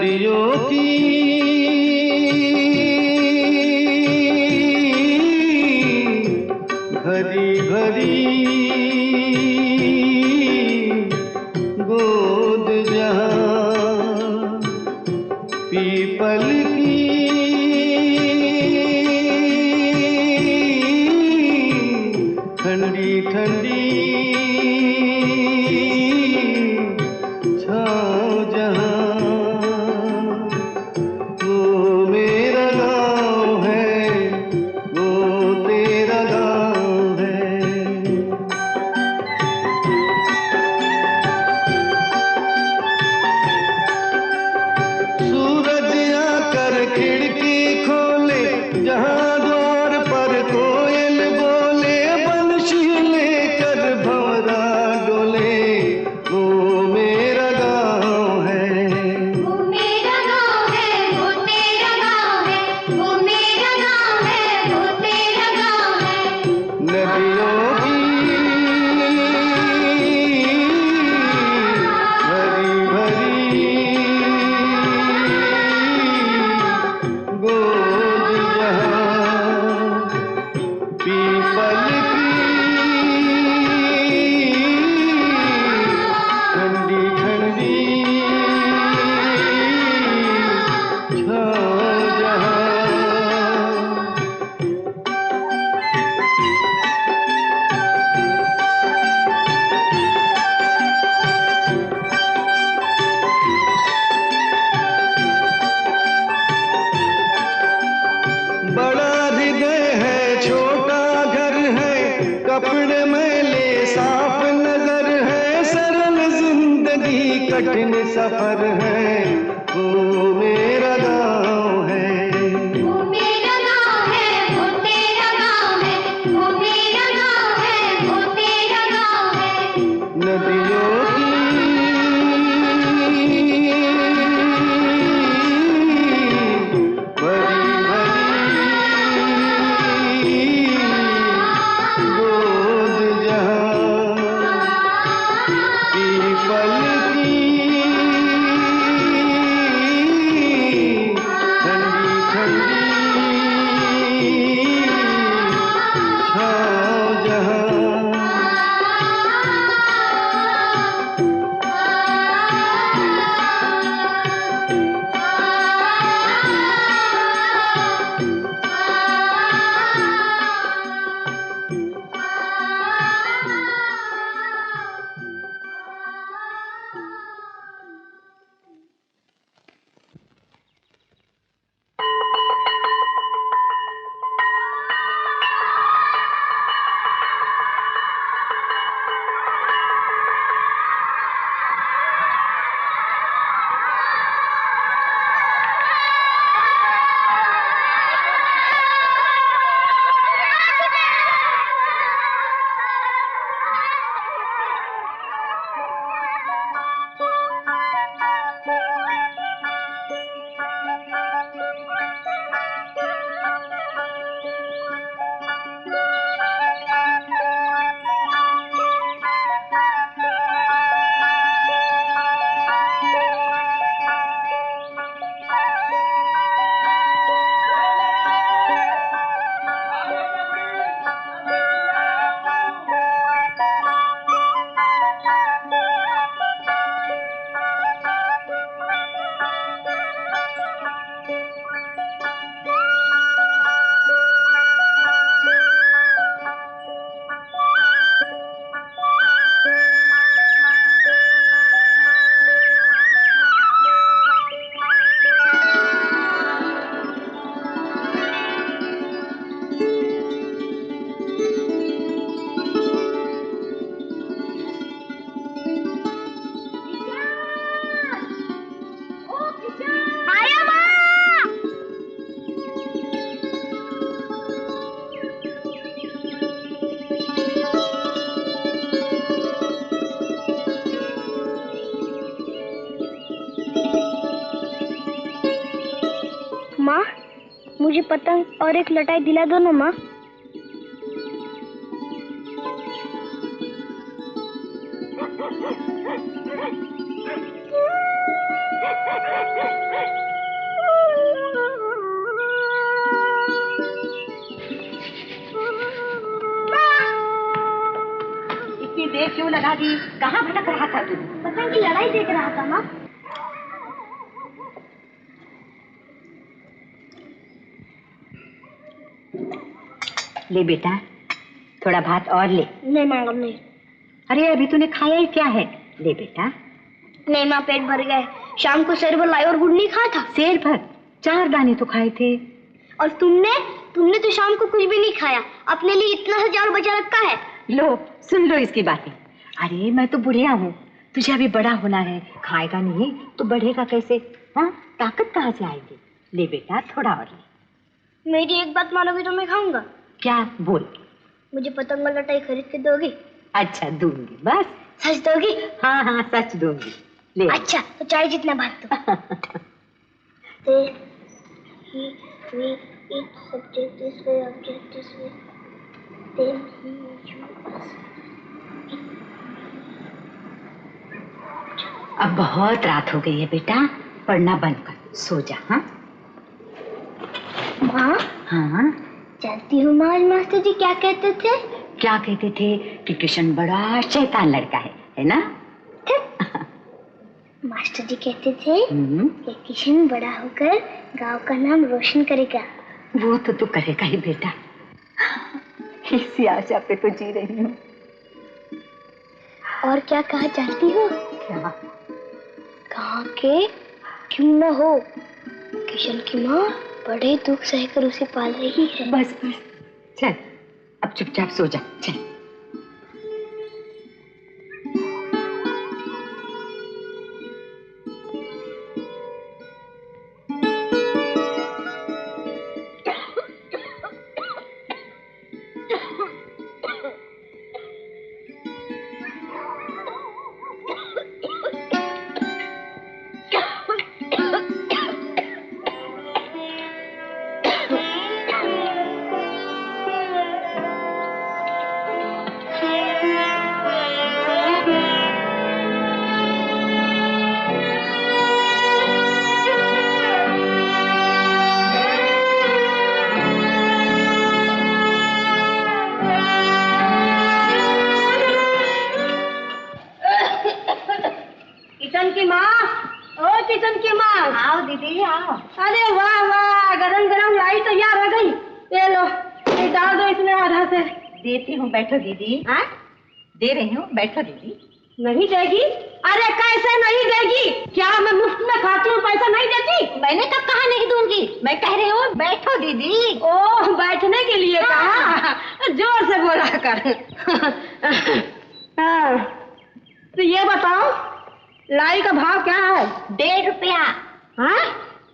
नदियों की भरी भरी गोद जहाँ पीपल की ठंडी ठंडी छाँव जहाँ वो मेरा गाँव है, वो तेरा गाँव है। सूरज आकर खिड़की खोले, जहाँ द्वार पर कोयल बोले, बंशी लेकर भंवरा डोले, वो मेरा गाँव है। वो मेरा गाँव है, वो तेरा गाँव है, वो मेरा गाँव है, वो तेरा गाँव है। नदियों की भरी भरी गोद जहाँ पीपल की ठंडी ठंडी छाँव जहाँ। बड़ा हृदय है, छोटा घर है, कपड़े मैले साफ नजर है, सरल जिंदगी कठिन सफर है, वो मेरा गाँव है। वो मेरा गाँव है, वो तेरा गाँव है, वो मेरा गाँव है, वो तेरा गाँव है। नदियों की भरी भरी गोद जहाँ पीपल की ठंडी ठंडी छाँव जहाँ। माँ, मुझे पतंग और एक लटाई दिला दो ना माँ। इतनी देर क्यों लगा दी? कहाँ भटक रहा था तू? पतंग की लड़ाई देख रहा था माँ। ले बेटा, थोड़ा भात और ले। नहीं माँ, नहीं। अरे अभी तूने खाया ही क्या है? ले बेटा। नहीं माँ, पेट भर गया है। शाम को शेर भर लाई और गुड़ नहीं खाया था। शेर भर? 4 दाने तो खाए थे। और तुमने तो शाम को कुछ भी नहीं खाया। अपने लिए इतना सा चावल बचा रखा है। लो सुन लो इसकी बातें। अरे मैं तो बुढ़िया हूँ, तुझे अभी बड़ा होना है। खाएगा नहीं तो बढ़ेगा कैसे? हाँ, ताकत कहाँ से आएगी? ले बेटा थोड़ा और ले। मेरी एक बात मानोगी तो मैं खाऊंगा। क्या? बोल। मुझे पतंग और लटाई खरीद के दोगी? अच्छा दूंगी, बस। सच दोगी? हाँ हाँ सच दूंगी। ले। अच्छा तो चाय जितना भात दो। we eat subject this way, object this way. Then he, you, us. अब बहुत रात हो गई है बेटा, पढ़ना बंद कर, सो जा। हाँ माँ? हाँ जानती हूँ माँ, आज मास्टर जी क्या कहते थे? क्या कहते थे? कि किशन बड़ा शैतान लड़का है ना? मास्टर जी कहते थे कि किशन बड़ा होकर गांव का नाम रोशन करेगा। वो तो तू करेगा ही बेटा, इसी आशा पे तो जी रही हूँ। और क्या कहा जानती हो? क्या? कहा के क्यों न हो, किशन की माँ बड़े दुख सहकर उसे पाल रही है। बस बस, चल अब चुपचाप सो जा, चल। किशन की माँ, ओ किशन की माँ। आओ दीदी आओ। अरे वाह वाह, गरम गरम लाई तैयार हो गई। ये लो, ये डाल दो इसमें आधा से। देती हूँ, बैठो दीदी। हाँ? दे रही हूँ, बैठो दीदी। नहीं देगी? अरे कैसे नहीं देगी? क्या मैं मुफ्त में खाती हूँ, पैसा नहीं देती? मैंने कब कहा नहीं दूंगी? मैं कह रही हूँ बैठो दीदी। ओह, बैठने के लिए कहा? जोर से बोला कर। हाँ, तो ये बताओ लाई का भाव क्या है? 1.5 रुपया। हाँ?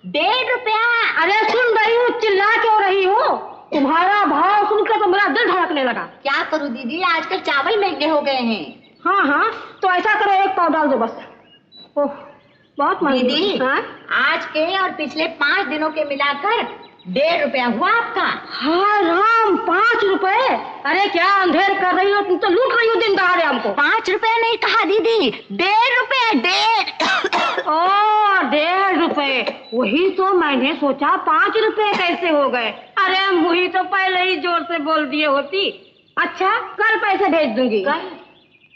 1.5 रुपया। अरे सुन रही हूँ, चिल्ला क्यों रही हो? तुम्हारा भाव सुनकर तो मेरा दिल धड़कने लगा। क्या करूँ दीदी, आजकल चावल महंगे हो गए हैं। हाँ हाँ, तो ऐसा करो 1 पाव डाल दो बस। ओह, बहुत महंगी। दीदी, हाँ? आज के और पिछले 5 दिनों के मिलाकर 1.5 रुपया हुआ आपका। हाँ राम, 5 रुपए? अरे क्या अंधेर कर रही हो, तुम तो लूट रही हो दिन दहाड़े हमको। 5 रुपया नहीं कहा दीदी, 1.5 रुपया। 1.5। ओह, 1.5 रुपए। वही तो मैंने सोचा 5 रुपए कैसे हो गए। अरे मुही तो पहले ही जोर से बोल दिए होती। अच्छा, कल पैसे भेज दूंगी। कल?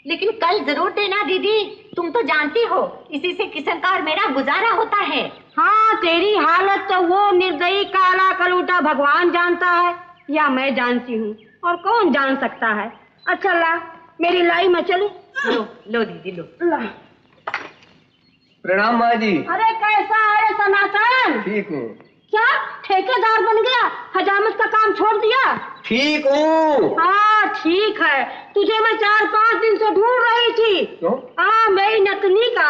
लेकिन कल जरूर देना दीदी, तुम तो जानती हो इसी से किशन का और मेरा गुजारा होता है। हाँ, तेरी हालत तो वो निर्दयी काला कलूटा भगवान जानता है या मैं जानती हूँ, और कौन जान सकता है। अच्छा ला, मेरी लाई में चलूं? लो लो दीदी लो। ला। प्रणाम माँ जी। अरे कैसा है सनातन? ठीक हूँ। क्या ठेकेदार बन गया? हजामत का काम छोड़ दिया? ठीक हूँ। हाँ ठीक है, तुझे मैं 4-5 दिन से ढूंढ रही थी। क्यों? हाँ, मेरी नतनी का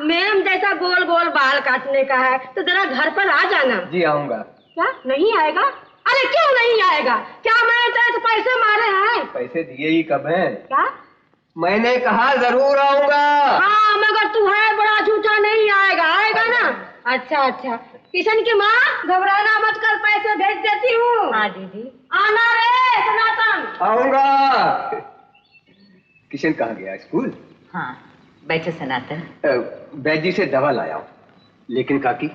मैम जैसा गोल गोल बाल काटने का है, तो जरा घर पर आ जाना। जी आऊंगा। क्या नहीं आएगा? अरे क्यों नहीं आएगा? क्या मैंने तेरे से पैसे मारे हैं? पैसे दिए ही कब हैं? क्या? मैंने कहा जरूर आऊंगा। हाँ, मगर तू है बड़ा झूठा, नहीं आएगा। आएगा ना? अच्छा अच्छा, किशन की माँ घबराना मत कर, पैसे भेज देती हूँ। हाँ दीदी। आना रे सनातन। आऊंगा। किशन कहाँ गया? स्कूल? हाँ बैठो सनातन। वैद्य जी से दवा लाया हूँ। लेकिन काकी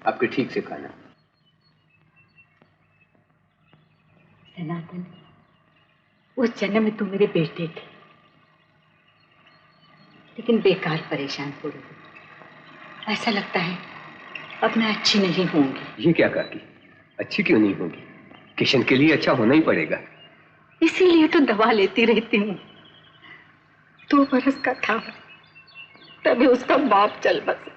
आपके ठीक से खाना। सनातन, उस जन्म में तुम मेरे बेटे थे, लेकिन बेकार परेशान हो रही हो। ऐसा लगता है अब मैं अच्छी नहीं होंगी। ये क्या काकी, अच्छी क्यों नहीं होगी? किशन के लिए अच्छा होना ही पड़ेगा। इसीलिए तो दवा लेती रहती हूँ। 2 बरस का था तभी उसका बाप चल बसा।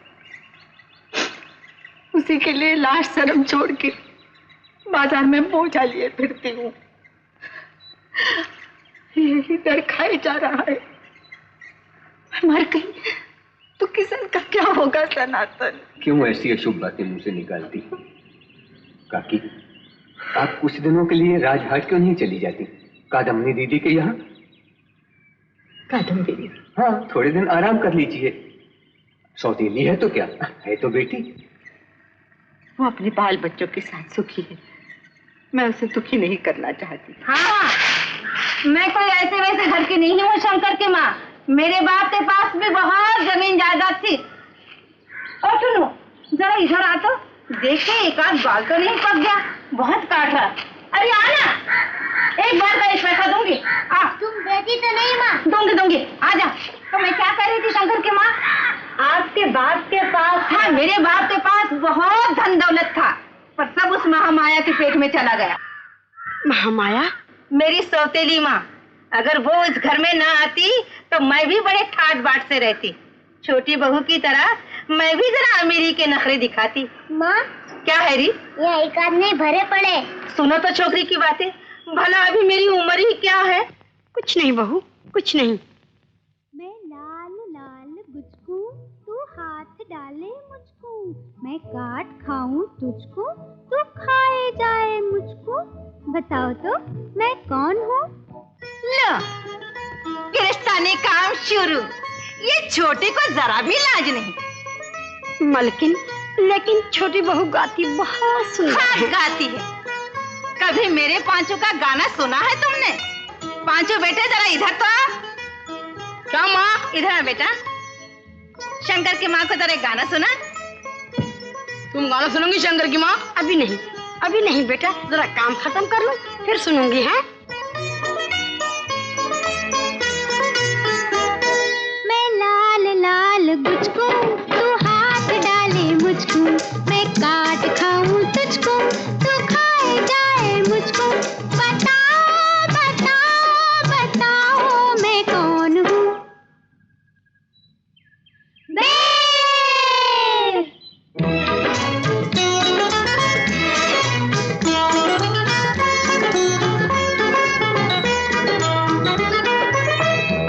उसी के लिए लाश शर्म छोड़ के बाजार में बोझा लिए फिरती हूँ। यही डर खाए जा रहा है, मर गई तो किशन का क्या होगा? सनातन, क्यों ऐसी अशुभ बातें मुंह से निकालती? काकी, आप कुछ दिनों के लिए राजहाट क्यों नहीं चली जाती कादम्बनी दीदी के यहाँ? कादम्बनी? हाँ, थोड़े दिन आराम कर लीजिए। सौतेली है तो क्या, है तो बेटी। वो अपने बाल बच्चों के साथ सुखी है, मैं उसे दुखी नहीं करना चाहती। हाँ, मैं कोई ऐसे वैसे घर की नहीं हूँ शंकर की माँ। मेरे बाप के पास भी बहुत जमीन जायदाद थी। और सुनो, जरा इधर आ तो देखे, एक आध बाल तो नहीं पक गया, बहुत काट रहा। अरे आना, एक बार का इस पैसा दूंगी। आ, तुम बेटी तो नहीं माँ? दूंगी, आ जा। तो मैं क्या कर रही थी शंकर की माँ? आपके बाप के पास? हाँ, मेरे बाप के पास बहुत धन दौलत था, पर सब उस महामाया के पेट में चला गया। महामाया? मेरी सौतेली माँ। अगर वो इस घर में ना आती तो मैं भी बड़े ठाट बाट से रहती। छोटी बहू की तरह मैं भी जरा अमीरी के नखरे दिखाती। माँ, क्या है री? ये एक आदमी भरे पड़े। सुनो तो छोकरी की बातें, भला अभी मेरी उम्र ही क्या है? कुछ नहीं बहू, कुछ नहीं। मैं लाल लाल गुजकूं, तू हाथ डाले मुझको, मैं काट खाऊं तुझको, तू खाए जाए मुझको। बताओ तो मैं कौन हूँ? लो, गिरस्तानी काम शुरू। ये छोटी को जरा भी लाज नहीं। मलकिन, लेकिन छोटी बहू गाती बहुत सुंदर हाँ, है। गाती है। कभी मेरे पांचों का गाना सुना है तुमने? पांचों बेटे जरा इधर तो आ। क्या माँ? इधर आ बेटा। शंकर की माँ को जरा गाना सुना। तुम गाना सुनोगी शंकर की माँ? अभी नहीं बेटा, जरा काम खत्म कर लो फिर सुनूंगी। है मैं लाल लाल गुजकूं, तू हाथ डाले मुझको, मैं काट खाऊं तुझको, तू खाए जाए मुझको। बताओ बताओ बताओ मैं कौन हूँ?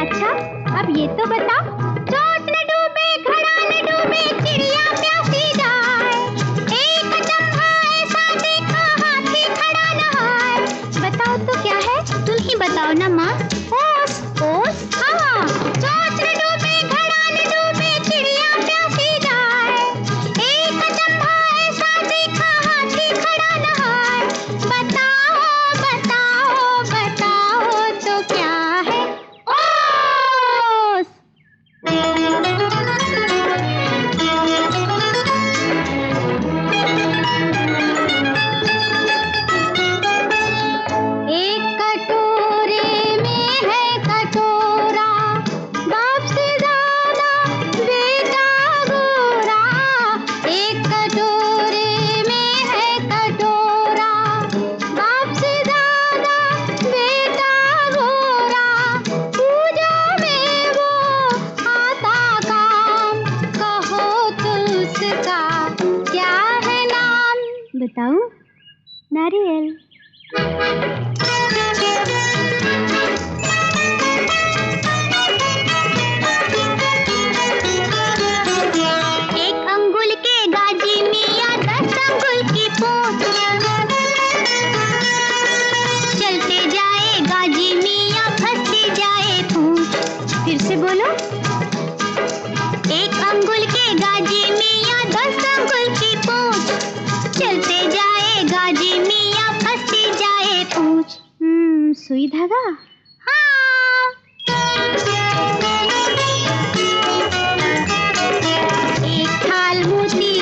अच्छा, अब ये तो बता, चोट न डूबे, घड़ा न डूबे, चिड़िया प्यासी जाए, एक जम्हा ऐसा देखा, हाथी खड़ा नहाए। बताओ तो क्या है? तुम ही बताओ ना माँ। ओस ओस, हाँ। चोट न डूबे, घड़ा न डूबे, चिड़िया प्यासी जाए, एक जम्हा ऐसा देखा, हाथी खड़ा नहाए। बताओ बताओ बताओ तो क्या है? ओस। एक कटोरे में है कटोरा, बाप से ज्यादा बेटा गोरा। एक कटोरे में है कटोरा, बाप से ज्यादा बेटा गोरा। पूजा में वो आता काम, कहो तो उसका क्या है नाम? बताऊं? नारियल। एक अंगुल के गाजी मियाँ, 10 अंगुल की पूंछ, चलते जाए गाजी मियाँ, फंसती जाए पूंछ। फिर से बोलो। एक अंगुल के गाजी मियाँ, 10 अंगुल की पूंछ, चलते जाए गाजी मियाँ, फंसती जाए पूंछ। सुई धागा? हाँ। एक थाल मोती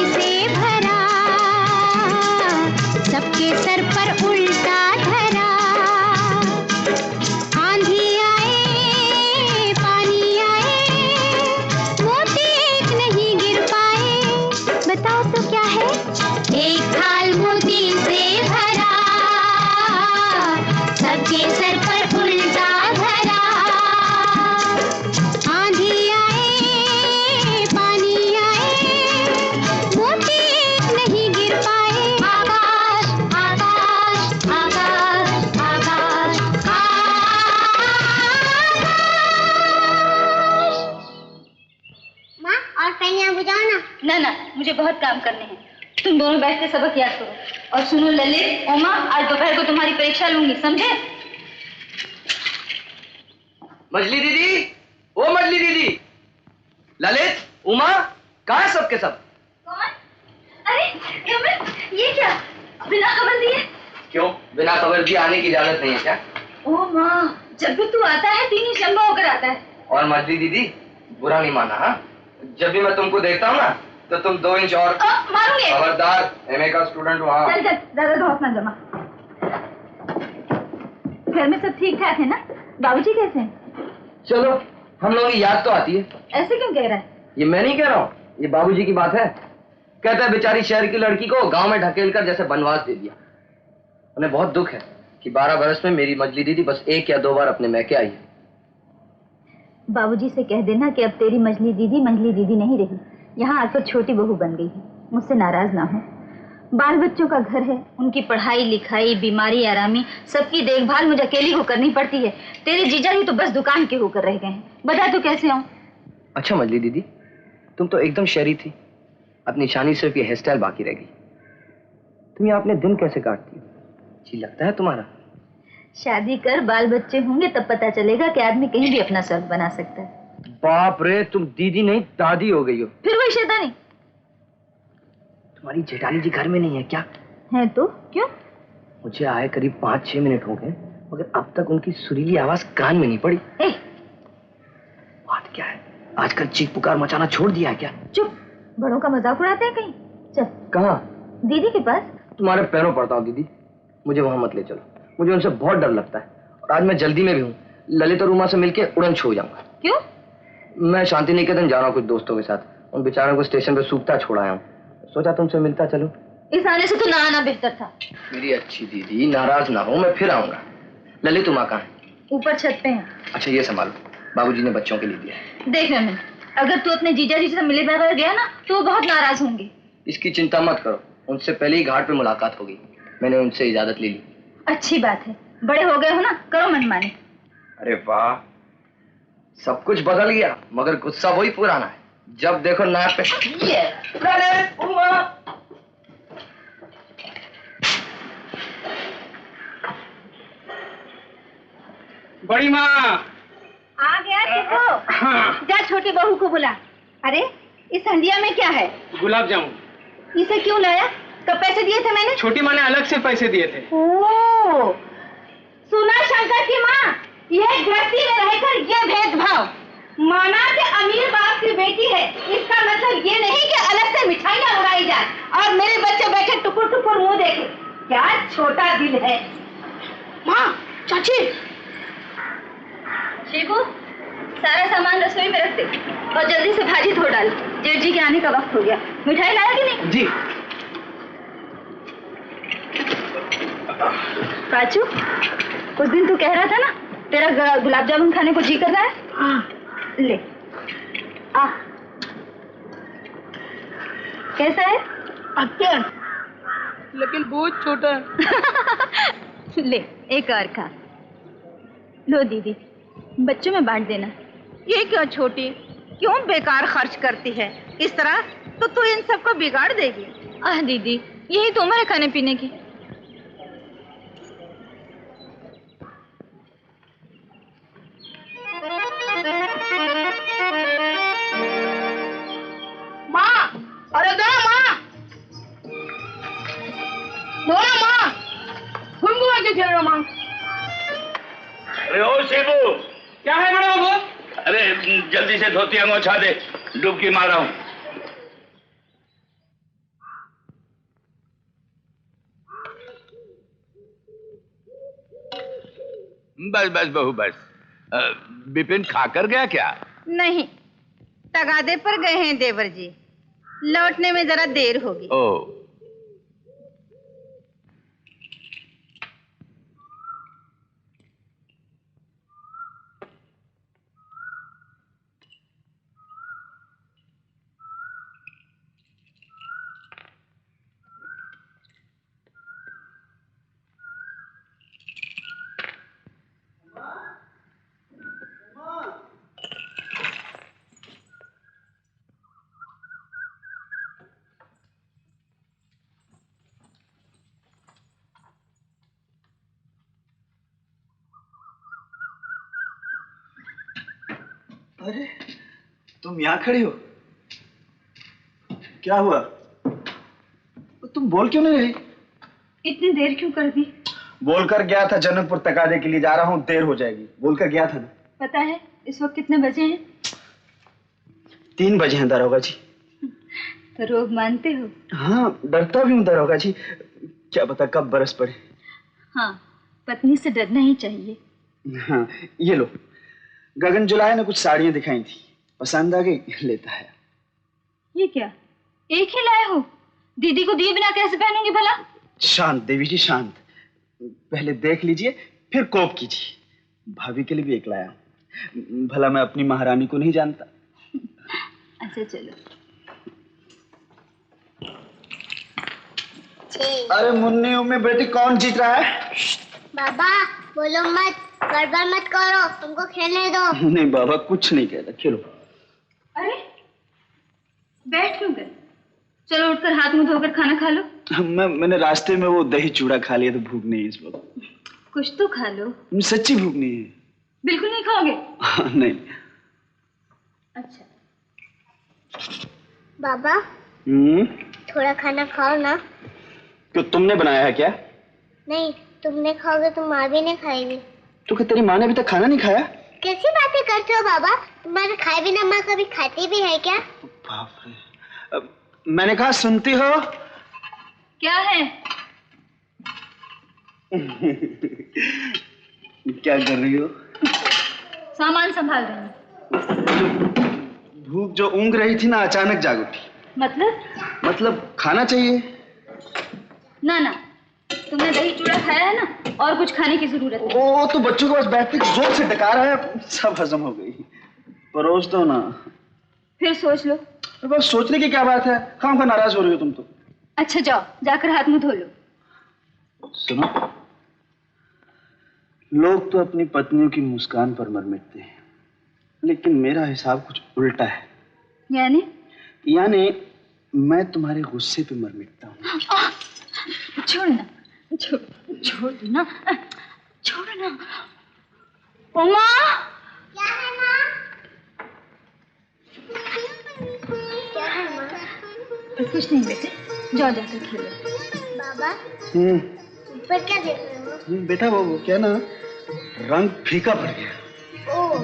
मुझे बहुत काम करने हैं। तुम दोनों बैठ के सबक याद करो। और सुनो ललित, उमा, आज दोपहर को तुम्हारी परीक्षा लूंगी, समझे? मजली दीदी, ओ मजली दीदी, ललित, उमा, कहाँ है सबके सब? कौन? अरे कमल, ये क्या बिना खबर दिए? क्यों बिना खबर दिए आने की इजाजत नहीं है क्या? ओ माँ, जब भी तू आता है तीन ही शंबा होकर आता है। और मजली दीदी, बुरा नहीं माना हाँ? जब भी मैं तुमको देखता हूँ ना तो तुम 2 इंच और मारूंगे। खबरदार, एमए का स्टूडेंट वहाँ। चल चल, ज्यादा धौस ना जमा। घर में सब ठीक ठाक है ना? बाबूजी कैसे हैं? चलो, हम लोगों की याद तो आती है। ऐसे क्यों कह रहा है? ये मैं नहीं कह रहा हूँ, ये बाबूजी की बात है। कहता है बेचारी शहर की लड़की को गांव में ढकेल कर जैसे बनवास दे दिया। उन्हें बहुत दुख है कि 12 बरस में मेरी मजली दीदी बस 1 या 2 बार अपने मैके आई है। बाबूजी से कह देना कि अब तेरी मजली दीदी नहीं रही, यहाँ आकर छोटी बहू बन गई है। मुझसे नाराज ना हो। बाल बच्चों का घर है, उनकी पढ़ाई लिखाई, बीमारी आरामी, सबकी देखभाल मुझे अकेली को करनी पड़ती है। तेरे जीजा ही तो बस दुकान के होकर रह गए हैं। बता तो कैसे हूँ? अच्छा मजली दीदी, तुम तो एकदम शहरी थी, अपनी शानी सिर्फ ये हेयर स्टाइल बाकी रह गई। तुम यहाँ अपने दिन कैसे काटती हो? जी लगता है तुम्हारा। शादी कर, बाल बच्चे होंगे तब पता चलेगा कि आदमी कहीं भी अपना स्वर्ग बना सकता है। बाप रे, तुम दीदी नहीं दादी हो गई हो। फिर वही शैतानी। तुम्हारी जेठानी जी घर में नहीं है क्या? है तो क्यों? मुझे आए करीब 5-6 मिनट हो गए, मगर अब तक उनकी सुरीली आवाज कान में नहीं पड़ी। बात क्या है, आजकल चीख पुकार मचाना छोड़ दिया है क्या? चुप, बड़ों का मजाक उड़ाते हैं कहीं। चल। कहाँ? दीदी के पास। तुम्हारे पैरों पड़ता हूँ दीदी, मुझे वहां मत ले चलो, मुझे उनसे बहुत डर लगता है। और आज मैं जल्दी में भी हूँ, ललित और उमा से मिलके उड़न छू जाऊंगा। क्यों? मैं शांति निकेतन जा रहा हूँ कुछ दोस्तों के साथ। उन बेचारों को स्टेशन पे सूखता छोड़ा हूँ, सोचा तुमसे मिलता चलो। इस आने से तो ना आना बेहतर था। मेरी अच्छी दीदी, नाराज ना हो, मैं फिर आऊंगा। ललित उमा कहाँ है? ऊपर छत पे हैं। अच्छा ये संभालो, बाबूजी ने बच्चों के लिए दिया है। देख रमन, अगर तू अपने जीजा जी से मिले बगैर गया ना तो वो बहुत नाराज होंगे। इसकी चिंता मत करो, उनसे पहले ही घाट पे मुलाकात होगी, मैंने उनसे इजाजत ले ली। अच्छी बात है, बड़े हो गए हो ना, करो मनमानी। अरे वाह, सब कुछ बदल गया मगर गुस्सा वही पुराना है। जब देखो नाक पे ये ललित उमा। बड़ी माँ आ गया देखो। जा छोटी बहू को बुला। अरे इस हंडिया में क्या है? गुलाब जामुन। इसे क्यों लाया? कब पैसे दिए थे मैंने? छोटी माँ ने अलग से पैसे दिए थे। ओ, सुना शंकर की माँ, यह गृहस्थी में रहकर ये भेदभाव। माना कि अमीर बाप की बेटी है, इसका मतलब ये नहीं कि अलग से मिठाइयाँ उड़ाई जाए और मेरे बच्चे बैठे टुकुर टुकुर मुंह देखे। क्या छोटा दिल है। माँ, चाची। शिबू, सारा सामान रसोई में रख दे और जल्दी से भाजी धो डाल। जेठ जी के आने का वक्त हो गया। मिठाई लाया कि नहीं? जी। पाचू, उस दिन तू कह रहा था ना तेरा गुलाब जामुन खाने को जी कर रहा है? हाँ। ले आ। कैसा है? अच्छा, लेकिन बहुत छोटा है। ले एक और खा। लो दीदी, बच्चों में बांट देना। ये क्यों छोटी, क्यों बेकार खर्च करती है? इस तरह तो तू इन सबको बिगाड़ देगी। आह दीदी, यही तो उम्र है खाने पीने की। माँ, अरे दो माँ, दो ना माँ, घुंगुआ के खेल रहा माँ। अरे ओ शिबू, क्या है बड़ा बाबू? अरे जल्दी से धोतिया को उछा दे, डुबकी मार रहा हूँ। बस बस बहू बस। बिपिन खाकर गया क्या? नहीं, तगादे पर गए हैं देवर जी, लौटने में जरा देर होगी। ओ अरे तुम यहाँ खड़े हो? क्या हुआ? तुम बोल क्यों नहीं रही? इतनी देर क्यों कर दी? बोलकर गया था जनकपुर तकादे के लिए जा रहा हूँ, देर हो जाएगी। बोलकर गया था ना। पता है इस वक्त कितने बजे हैं? 3 बजे हैं दारोगा जी। तो रोग मानते हो? हाँ, डरता भी हूँ दारोगा जी, क्या पता कब बरस पड़े। हाँ, पत्नी से डरना ही चाहिए। हाँ, ये लो, गगन जुलाए ने कुछ साड़ियाँ दिखाई थी, पसंद आ गई, लेता है। ये क्या, एक ही लाए हो? दीदी को दिए बिना कैसे पहनूंगी भला? शांत देवी जी, शांत। पहले देख लीजिए फिर कोप कीजिए। भाभी के लिए भी एक लाया, भला मैं अपनी महारानी को नहीं जानता। अच्छा चलो। अरे मुन्नी उम्मी बेटी कौन जीत रहा है? बाबा बोलो मत, गड़बड़ मत करो, तुमको खेलने दो। नहीं बाबा, कुछ नहीं कहता, खेलो। अरे बैठ क्यों गए? चलो उठकर हाथ मुंह धोकर खाना खा लो। मैंने रास्ते में वो दही चूड़ा खा लिया तो भूख नहीं है इस वक्त। कुछ तो खा लो। सच्ची भूख नहीं है। बिल्कुल नहीं खाओगे? नहीं। अच्छा बाबा, थोड़ा खाना खाओ ना। क्यों, तुमने बनाया है क्या? नहीं, तुमने खाओगे तो माँ भी नहीं खाएगी। तो क्या तेरी माँ ने अभी तक खाना नहीं खाया? कैसी बातें करते हो बाबा, तुम्हारे खाए बिना माँ कभी खाती भी है क्या? बाप रे, मैंने कहा सुनती हो? क्या है? क्या कर रही हो? सामान संभाल रही हूँ। भूख जो ऊँघ रही थी ना, अचानक जाग उठी। मतलब खाना चाहिए ना ना, तुमने दही चूड़ा खाया है ना, और कुछ खाने की जरूरत नहीं। ओ तो बच्चों के पास बैठते जोर से डकार है, सब हजम हो गई। परोस दो ना। फिर सोच लो। बस सोचने की क्या बात है, खामखा नाराज हो रही हो तुम तो। अच्छा जाओ, जाकर हाथ मुंह धो लो। सुनो, लोग तो अपनी पत्नियों की मुस्कान पर मर मिटते हैं, लेकिन मेरा हिसाब कुछ उल्टा है। यानी मैं तुम्हारे गुस्से पे मर मिटता हूँ। छोड़ना, छोड़ना, छोड़ना। उमा, क्या है माँ? क्या है माँ? कुछ नहीं बेटे, जाओ जाकर खेलो। बाबा ऊपर क्या देख रहे हो? बेटा वो क्या ना, रंग फीका पड़ गया। ओह,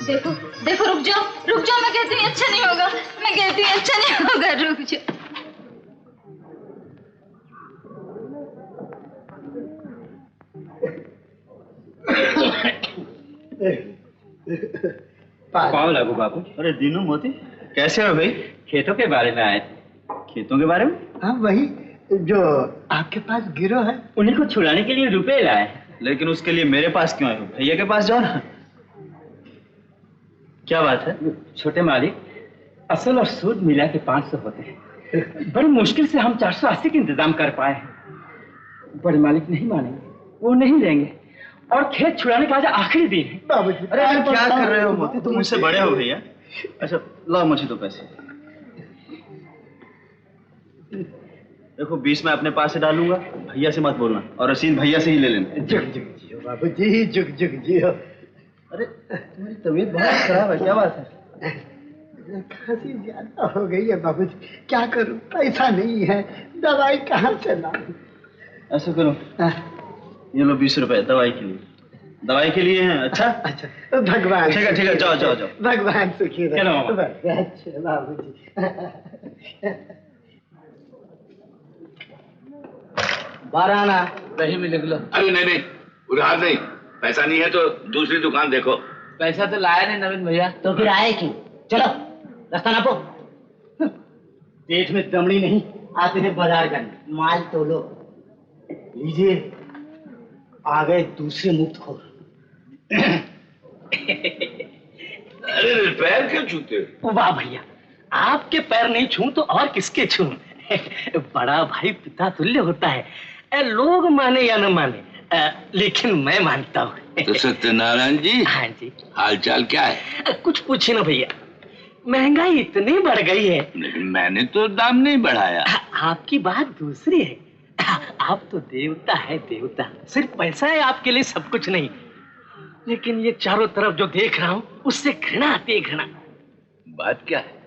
देखो देखो, रुक जाओ, मैं कहती हूँ अच्छा नहीं होगा, मैं कहती हूँ अच्छा नहीं होगा, रुक जाओ। कौन लागू बाबू? अरे दीनू मोती, कैसे हो भाई? खेतों के बारे में आए। खेतों के बारे में? हाँ वही जो आपके पास गिरो है, उन्हीं को छुड़ाने के लिए रुपए लाए। लेकिन उसके लिए मेरे पास क्यों आए हो? भैया के पास जाओ ना। क्या बात है? छोटे मालिक, असल और सूद मिला के 500 होते हैं। बड़ी मुश्किल से हम 480 के इंतजाम कर पाए हैं। बड़े मालिक नहीं मानेंगे, वो नहीं देंगे, और खेत छुड़ाने का आज आखिरी दिन है। बाबूजी। अरे यार क्या कर रहे हो मोती, तुम मुझसे बड़े हो भैया। अच्छा लाओ मुझे तो पैसे। देखो 20 मैं अपने पास से डालूंगा, भैया से मत बोलना, और रसीद भैया से ही ले लेना। जुग जुग जियो बाबूजी, जुग जुग जियो। अरे तुम्हारी तबीयत बहुत खराब है, क्या बात है? खांसी ज्यादा हो गई है बाबूजी, क्या करूं, पैसा नहीं है, दवाई कहाँ से लाऊं? ऐसा करो, ये लो 20 रुपए दवाई के लिए। दवाई के लिए हैं। अच्छा अच्छा भगवान। ठीक है जाओ जाओ जाओ। भगवान सुखी रहे। चलो मामा। अच्छा बाबूजी। 12 आना। दही में लिख लो। अरे नहीं उधार नहीं, पैसा नहीं है तो दूसरी दुकान देखो। पैसा तो लाया नहीं नवीन भैया। तो फिर आए क्यों? चलो रास्ता नापो। पेट में दमड़ी नहीं, आते थे बाजार करने, माल तोलो। लीजिए, आ गए दूसरे मुफ्तखोर। अरे पैर क्यों छूते हो? वाह भैया, आपके पैर नहीं छू तो और किसके छू? बड़ा भाई पिता तुल्य होता है, लोग माने या न माने, लेकिन मैं मानता हूँ। तो सत्यनारायण जी। हाँ जी। हालचाल क्या है? कुछ पूछे ना भैया, महंगाई इतनी बढ़ गई है। लेकिन मैंने तो दाम नहीं बढ़ाया। आपकी बात दूसरी है, आप तो देवता है देवता, सिर्फ पैसा है आपके लिए सब कुछ नहीं। लेकिन ये चारों तरफ जो देख रहा हूँ उससे घृणा आती है, घृणा। बात क्या है?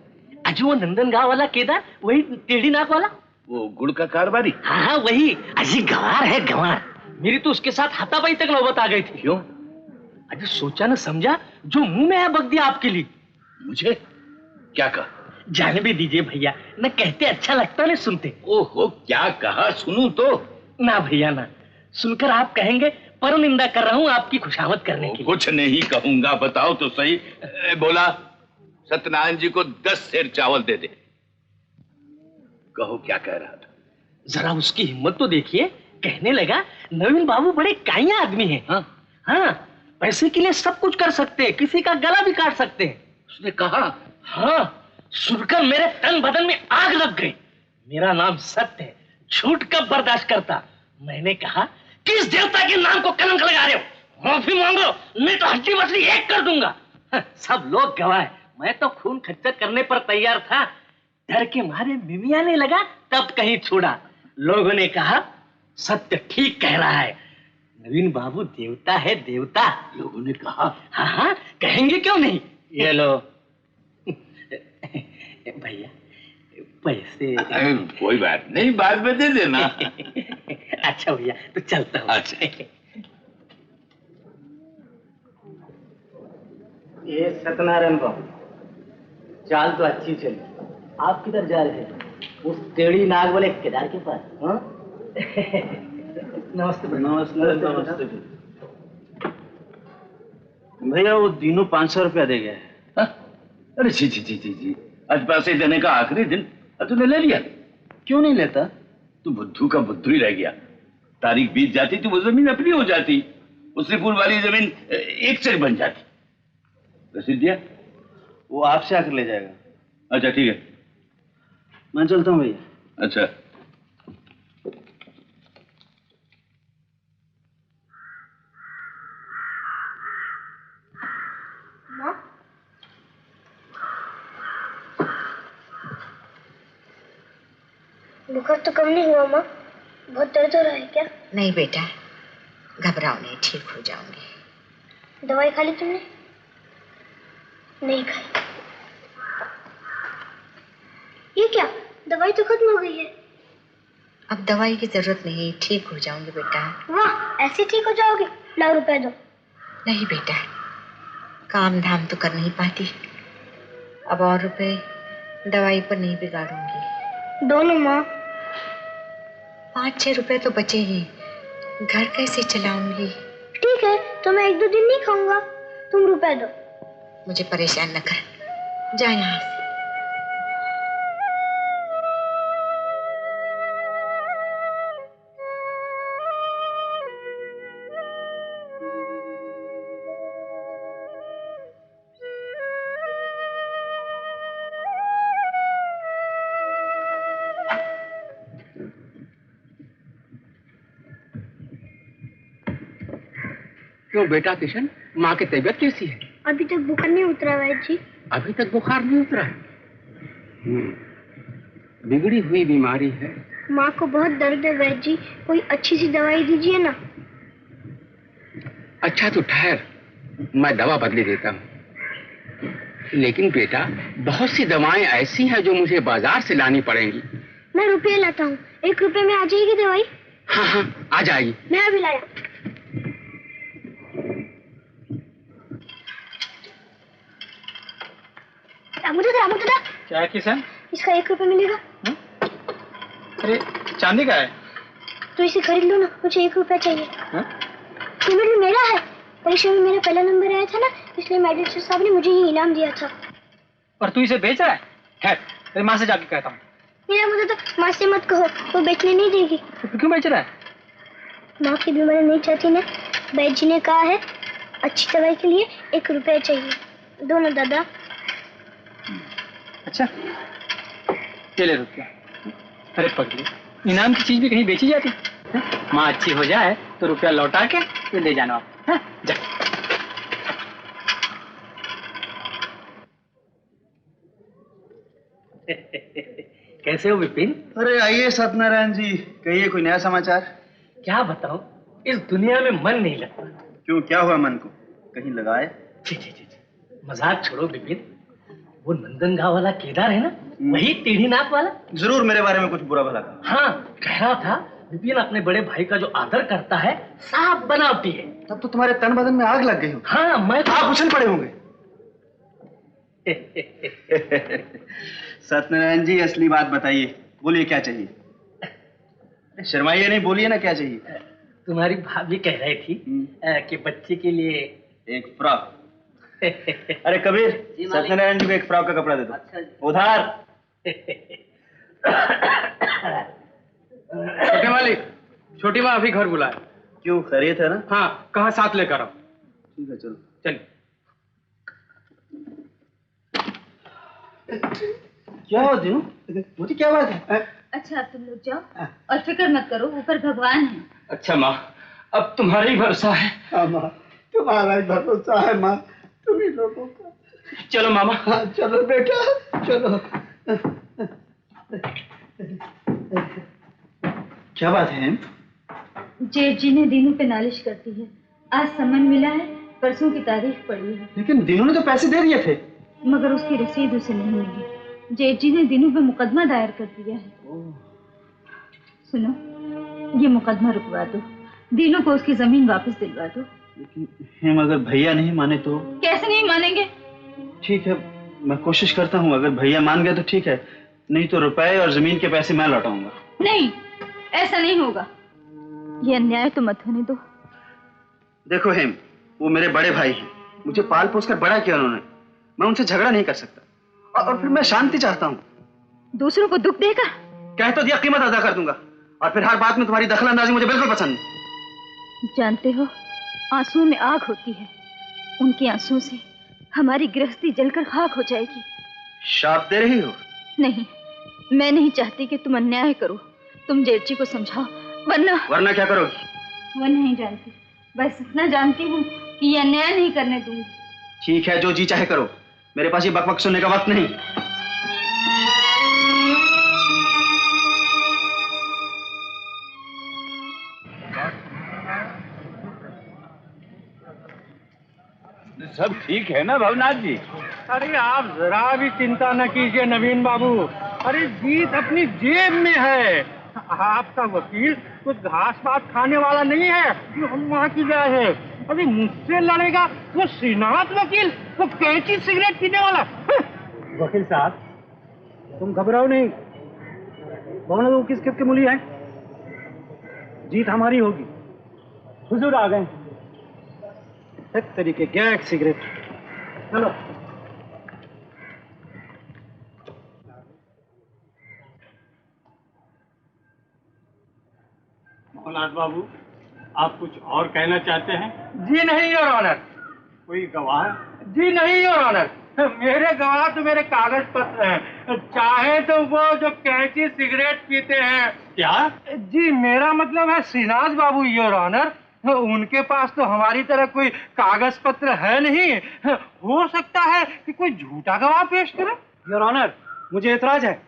अजू वो नंदनगांव वाला केदार, वही टेढ़ी नाक वाला, वो गुड़ का कारोबारी? हाँ वही। अजी गंवार है गंवार। मेरी तो उसके साथ हाथापाई तक नौबत आ गई थी। क्यों? अजी सोचा न समझा, जो मुंह में है बक दिया आपके लिए। मुझे क्या कहा? जाने भी दीजिए भैया, न कहते अच्छा लगता न सुनते। ओहो, क्या कहा? सुनूं तो? ना भैया ना, सुनकर आप कहेंगे परम निंदा कर रहा हूँ आपकी खुशामद करने की। कुछ नहीं कहूंगा, बताओ तो सही। बोला सत्यनारायण जी को 10 सेर चावल दे दे। कहो क्या कह रहा था? जरा उसकी हिम्मत तो देखिए। कहने लगा नवीन बाबू बड़े काइया आदमी हैं। हाँ, पैसे के लिए सब कुछ कर सकते हैं, किसी का गला भी काट सकते हैं। उसने कहा? हाँ, सुनकर मेरे तन बदन में आग लग गई। मेरा नाम सत्य है, झूठ कब बर्दाश्त करता। मैंने कहा किस देवता के नाम को कलंक लगा रहे हो? माफी मांगो, नहीं तो हड्डी मछली एक कर दूंगा। सब लोग गवाह है, मैं तो खून खच्चर करने पर तैयार था। डर के मारे मिमियाने लगा, तब कहीं छोड़ा। लोगों ने कहा सत्य ठीक कह रहा है, नवीन बाबू देवता है देवता। लोगों ने कहा? हाँ, कहेंगे क्यों नहीं। ये लो भैया पैसे। कोई बात नहीं, बाद में दे देना। अच्छा भैया, तो चलता हूँ। अच्छा। ये सत्यनारायण बाबू, चाल तो अच्छी चली। आप किधर जा रहे हैं? उस टेढ़ी नाग वाले केदार के पास? हाँ? नमस्ते नमस्ते भैया, वो दिनों 500 रुपया दे गया है। अरे जी, आज पैसे देने का आखिरी दिन, तूने ले लिया? क्यों नहीं लेता? तू बुद्धू का बुद्धू ही रह गया। तारीख बीत जाती तो वो जमीन अपनी हो जाती, उससे पूर्व वाली जमीन एक से बन जाती। रसीद दिया? वो आपसे आकर ले जाएगा। अच्छा ठीक है, मैं चलता हूँ भैया। अच्छा। बुखार तो कम नहीं हुआ माँ? बहुत दर्द हो रहा है क्या? नहीं बेटा, घबराओ नहीं, ठीक हो जाओगे। दवाई खा ली तुमने? नहीं खाई। ये क्या, दवाई तो खत्म हो गई है। अब दवाई की जरूरत नहीं, ठीक हो जाओगे बेटा। वाह, ऐसे ठीक हो जाओगे? लाओ रुपए दो। नहीं बेटा, काम धाम तो कर नहीं पाती, अब और रुपए दवाई पर नहीं बिगाड़ूंगी। दोनों माँ। 5-6 रुपए तो बचे ही, घर कैसे चलाऊंगी? ठीक है, तो मैं 1-2 दिन नहीं खाऊंगा, तुम रुपए दो। मुझे परेशान न कर, जा यहाँ से। क्यों बेटा किशन, माँ की तबीयत कैसी है? अभी तक बुखार नहीं उतरा वैद्य जी। अभी तक बुखार नहीं उतरा? बिगड़ी हुई बीमारी है। माँ को बहुत दर्द है वैद्य जी, कोई अच्छी सी दवाई दीजिए ना। अच्छा तो ठहर, मैं दवा बदले देता हूँ। लेकिन बेटा, बहुत सी दवाएं ऐसी हैं जो मुझे बाजार से लानी पड़ेंगी। मैं रुपये लाता हूँ, 1 रुपये में आ जाएगी दवाई? हाँ, आ जाएगी। मैं अभी लाया। रामू दादा। क्या है किशन? इसका 1 रुपये मिलेगा। अरे चांदी का है? तो इसे खरीद लो ना, मुझे 1 रुपया चाहिए। पेमेंट मेरा है, परीक्षा में मेरा पहला नंबर आया था ना, इसलिए मैडम साहब ने मुझे ये इनाम दिया था। और तू इसे बेच रहा है? तेरी माँ से जाके कहता हूँ। मेरा मुझे तो माँ से मत कहो, वो बेचने नहीं देगी। तो क्यों बेच रहा है? माँ की बीमारी नहीं चाहती ना, वैद्य जी ने कहा है अच्छी दवाई के लिए 1 रुपया चाहिए। दो ना दादा। अच्छा, ये ले रुपया। अरे पगली, इनाम की चीज भी कहीं बेची जाती? माँ अच्छी हो जाए तो रुपया लौटा के तो ले जाना आप। जा। कैसे हो विपिन? अरे आइए सत्यनारायण जी, कहिए कोई नया समाचार। क्या बताऊं, इस दुनिया में मन नहीं लगता। क्यों, क्या हुआ मन को? कहीं लगाए? छी छी छी, मजाक छोड़ो विपिन। वो नंदनगांव वाला केदार है ना, वही टेढ़ी नाक वाला। जरूर मेरे बारे में कुछ बुरा भला कहा। हाँ, कह रहा था विपिन अपने बड़े भाई का जो आदर करता है साफ बनावटी है। तब तो तुम्हारे तन बदन में आग लग गई हो। हाँ, मैं आप उछल पड़े होंगे। सत्यनारायण जी, असली बात बताइए, बोलिए क्या चाहिए। शर्माइए नहीं, बोलिए ना क्या चाहिए। तुम्हारी भाभी कह रही थी कि बच्चे के लिए एक फ्रॉक। अरे कबीर, सत्यनारायण जी को एक फ्रॉक का कपड़ा दे दो। अच्छा। उधार। छोटे मालिक, छोटी माँ अभी घर बुलाए। क्यों, खैरियत है ना? हाँ, कहा साथ लेकर आओ। ठीक है, चलो। चलिए। क्या हो दिनू, मुझे क्या बात है? अच्छा, अब तुम लोग जाओ और फिक्र मत करो, ऊपर भगवान है। अच्छा माँ, अब तुम्हारा ही भरोसा है। हाँ माँ, तुम्हारा ही भरोसा है माँ, तुम ही लोगों का। चलो मामा। हाँ चलो बेटा, चलो। क्या बात है? जेठ जी ने दीनू पे नालिश करती है। आज सम्मन मिला है, परसों की तारीख पड़ी है। लेकिन दीनू ने तो पैसे दे दिए थे। मगर उसकी रसीद उसे नहीं मिली। जेठ जी ने दीनू पे मुकदमा दायर कर दिया है। सुनो, ये मुकदमा रुकवा दो, दीनू को उसकी जमीन वापस दिलवा दो। लेकिन हम अगर भैया नहीं माने तो? कैसे नहीं मानेंगे? ठीक है, मैं कोशिश करता हूँ, अगर भैया मान गया तो ठीक है, नहीं तो रुपए और जमीन के पैसे मैं लौटाऊंगा। नहीं, ऐसा नहीं होगा, ये अन्याय तो मत होने दो। देखो हेम, वो मेरे बड़े भाई हैं, मुझे पाल पोस कर बड़ा किया उन्होंने, मैं उनसे झगड़ा नहीं कर सकता। और फिर मैं शांति चाहता हूँ। दूसरों को दुख देगा? कह तो दिया, कीमत अदा कर दूंगा, और फिर हर बात में तुम्हारी दखलंदाजी मुझे बिल्कुल पसंद नहीं। जानते हो, आंसुओं में आग होती है, उनके आंसुओं से हमारी गृहस्थी जलकर खाक हो जाएगी। शाप दे रही हो? नहीं, मैं नहीं चाहती कि तुम अन्याय करो। तुम जेठ जी को समझाओ, वरना क्या करोगी? वो नहीं जानती, बस इतना जानती हूँ कि ये अन्याय नहीं करने दूंगी। ठीक है, जो जी चाहे करो, मेरे पास ये बकबक सुनने का वक्त नहीं। सब ठीक है ना भवनाथ जी? अरे आप जरा भी चिंता न कीजिए नवीन बाबू, अरे जीत अपनी जेब में है। आपका वकील कुछ घास पात खाने वाला नहीं है जो हम वहाँ की जाए है। अभी मुझसे लड़ेगा वो श्रीनाथ वकील, वो कैंची सिगरेट पीने वाला। वकील साहब, तुम घबराओ नहीं, भवनाथ वो किस किस के मूली है, जीत हमारी होगी। हुजूर आ गए। एक तरीके क्या एक सिगरेट, चलो। भवनाथ बाबू, आप कुछ और कहना चाहते हैं? जी नहीं योर ऑनर। कोई गवाह? जी नहीं योर ऑनर, मेरे गवाह तो मेरे कागज पत्र हैं। चाहे तो वो जो कैंची सिगरेट पीते हैं। क्या? जी मेरा मतलब है श्रीनाथ बाबू योर ऑनर, उनके पास तो हमारी तरह कोई कागज पत्र है नहीं। हो सकता है कि कोई झूठा गवाह पेश करे। योर ऑनर, मुझे एतराज है।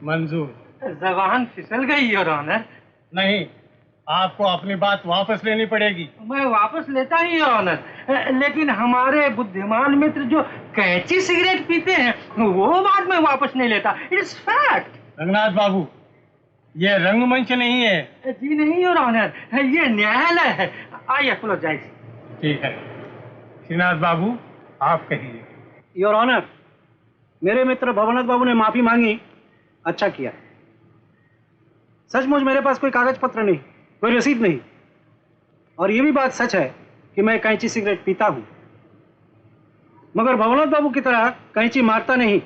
मंजूर। जबान फिसल गई योर ऑनर। नहीं, आपको अपनी बात वापस लेनी पड़ेगी। मैं वापस लेता ही योर ऑनर, लेकिन हमारे बुद्धिमान मित्र जो कैंची सिगरेट पीते हैं वो बात मैं वापस नहीं लेता। It's fact. रंगनाथ बाबू, ये रंगमंच नहीं है। जी नहीं योर ऑनर, ये न्यायालय है। आई अपोलोजाइज। ठीक है श्रीनाथ बाबू, आप कहिए। योर ऑनर, मेरे मित्र भवनाथ बाबू ने माफी मांगी, अच्छा किया। सचमुच मेरे पास कोई कागज पत्र नहीं, कोई रसीद नहीं, और ये भी बात सच है कि मैं कैंची सिगरेट पीता हूं, मगर भवनाथ बाबू की तरह कैंची मारता नहीं।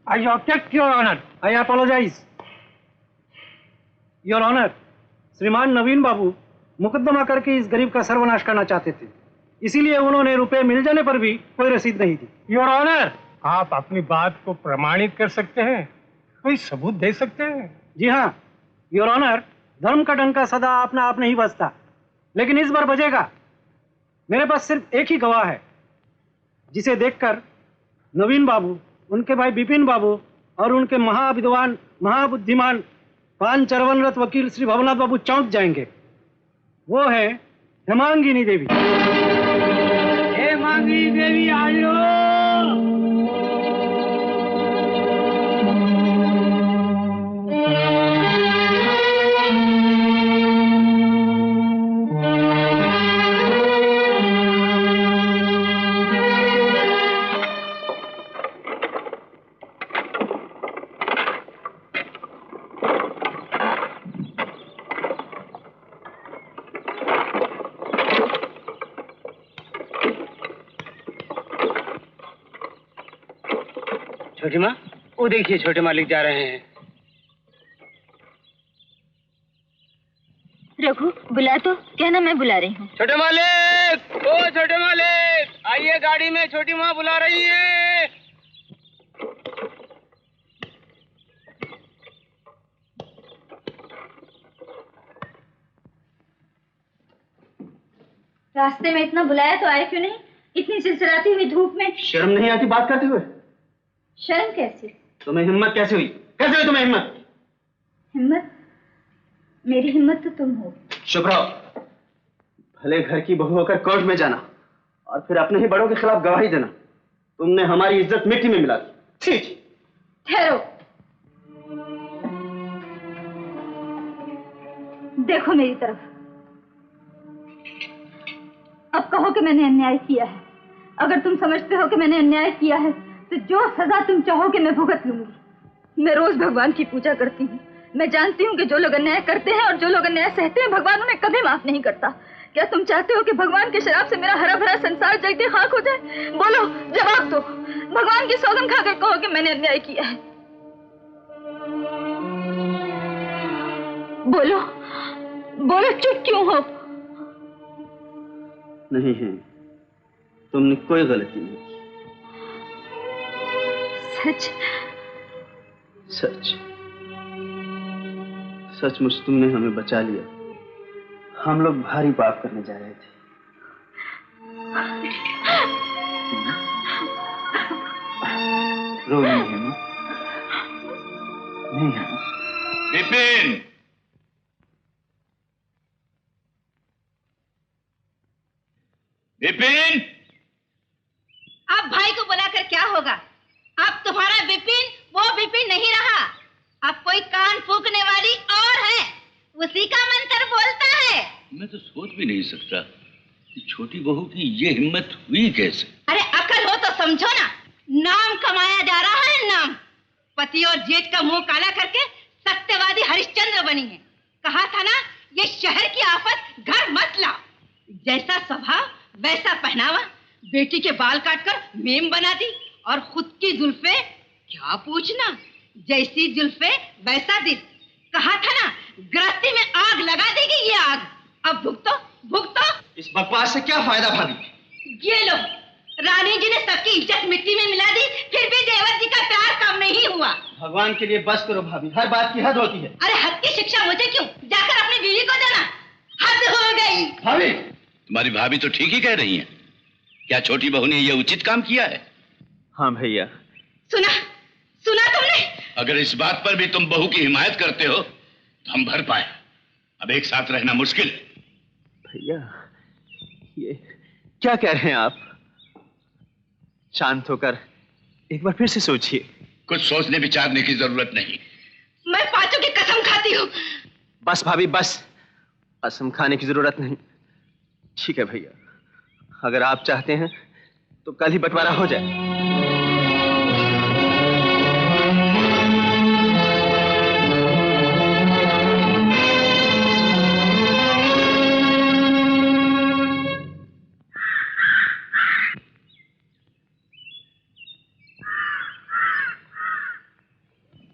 I object your honour. I apologise your honour. श्रीमान नवीन बाबू मुकदमा करके इस गरीब का सर्वनाश करना चाहते थे, इसीलिए उन्होंने रुपए मिल जाने पर भी कोई रसीद नहीं दी। योर ऑनर, आप अपनी बात को प्रमाणित कर सकते हैं, कोई सबूत दे सकते हैं? जी हाँ योर ऑनर, धर्म का डंका सदा अपना आप नहीं बजता, लेकिन इस बार बजेगा। मेरे पास सिर्फ एक ही गवाह है, जिसे देखकर नवीन बाबू, उनके भाई बिपिन बाबू और उनके महाविद्वान महाबुद्धिमान पांचरवन रथ वकील श्री भवनाथ बाबू चौंक जाएंगे। वो है हेमांगिनी देवी। हेमांगिनी देवी आयो। छोटी माँ, वो देखिए छोटे मालिक जा रहे हैं। रघु बुला तो, क्या ना मैं बुला रही हूँ। छोटे मालिक, ओ छोटे मालिक, आइए गाड़ी में, छोटी माँ बुला रही है। रास्ते में इतना बुलाया तो आए क्यों नहीं? इतनी चिलचिलाती हुई धूप में। शर्म नहीं आती बात करते हुए? शर्म कैसी? तुम्हें हिम्मत कैसे हुई? कैसे हुई तुम्हें हिम्मत? हिम्मत? मेरी हिम्मत तो तुम हो। चुप रहो। भले घर की बहू होकर कोर्ट में जाना और फिर अपने ही बड़ों के खिलाफ गवाही देना, तुमने हमारी इज्जत मिट्टी में मिला दी। ठीक। ठहरो, देखो मेरी तरफ। अब कहो कि मैंने अन्याय किया है। अगर तुम समझते हो कि मैंने अन्याय किया है तो जो सजा तुम चाहोगे मैं भुगत लूंगी। मैं रोज भगवान की पूजा करती हूँ। मैं जानती हूँ कि जो लोग अन्याय करते हैं और जो लोग अन्याय सहते हैं भगवान उन्हें कभी माफ नहीं करता। क्या तुम चाहते हो कि भगवान के शराब से मेरा हरा भरा संसार जलते खाक हो जाए? बोलो, जवाब दो। भगवान की सौगन खाकर कहो कि मैंने अन्याय किया है। बोलो बोलो, चुप क्यों हो? नहीं है, तुमने कोई गलती नहीं की। सच सच सचमुच तुमने हमें बचा लिया। हम लोग भारी पाप करने जा रहे थे। रो नहीं है ना? नहीं है ना? विपिन, विपिन, अब भाई को बुलाकर क्या होगा? अब तुम्हारा विपिन वो विपिन नहीं रहा। अब कोई कान फूंकने वाली और है, उसी का मंत्र बोलता है। मैं तो सोच भी नहीं सकता कि छोटी बहू की ये हिम्मत हुई कैसे। अरे अकल हो तो समझो ना, नाम कमाया जा रहा है नाम। पति और जेठ का मुंह काला करके सत्यवादी हरिश्चंद्र बनी है। कहा था ना, ये शहर की आफत घर मत लाओ। जैसा स्वभाव वैसा पहनावा, बेटी के बाल काटकर मेम बना दी और खुद की जुल्फे क्या पूछना, जैसी जुल्फे वैसा दिल। कहा था ना, गृहस्थी में आग लगा देगी ये आग। अब भुगतो भुगतो। इस बकवास से क्या फायदा भाभी? ये लो, रानी जी ने सबकी इज्जत मिट्टी में मिला दी, फिर भी देवर जी का प्यार कम नहीं हुआ। भगवान के लिए बस करो भाभी, हर बात की हद होती है। अरे हद की शिक्षा मुझे क्यों? जाकर अपनी बीवी को देना। हद हो गई। भाभी, तुम्हारी भाभी तो ठीक ही कह रही हैं। क्या छोटी बहू ने यह उचित काम किया है? हाँ भैया। सुना सुना तुमने? अगर इस बात पर भी तुम बहू की हिमायत करते हो तो हम भर पाए। अब एक साथ रहना मुश्किल है। भैया, ये क्या कह रहे हैं आप? शांत होकर एक बार फिर से सोचिए। कुछ सोचने विचारने की जरूरत नहीं। मैं पांचों की कसम खाती हूँ। बस भाभी बस, कसम खाने की जरूरत नहीं। ठीक है भैया, अगर आप चाहते हैं तो कल ही बंटवारा हो जाए।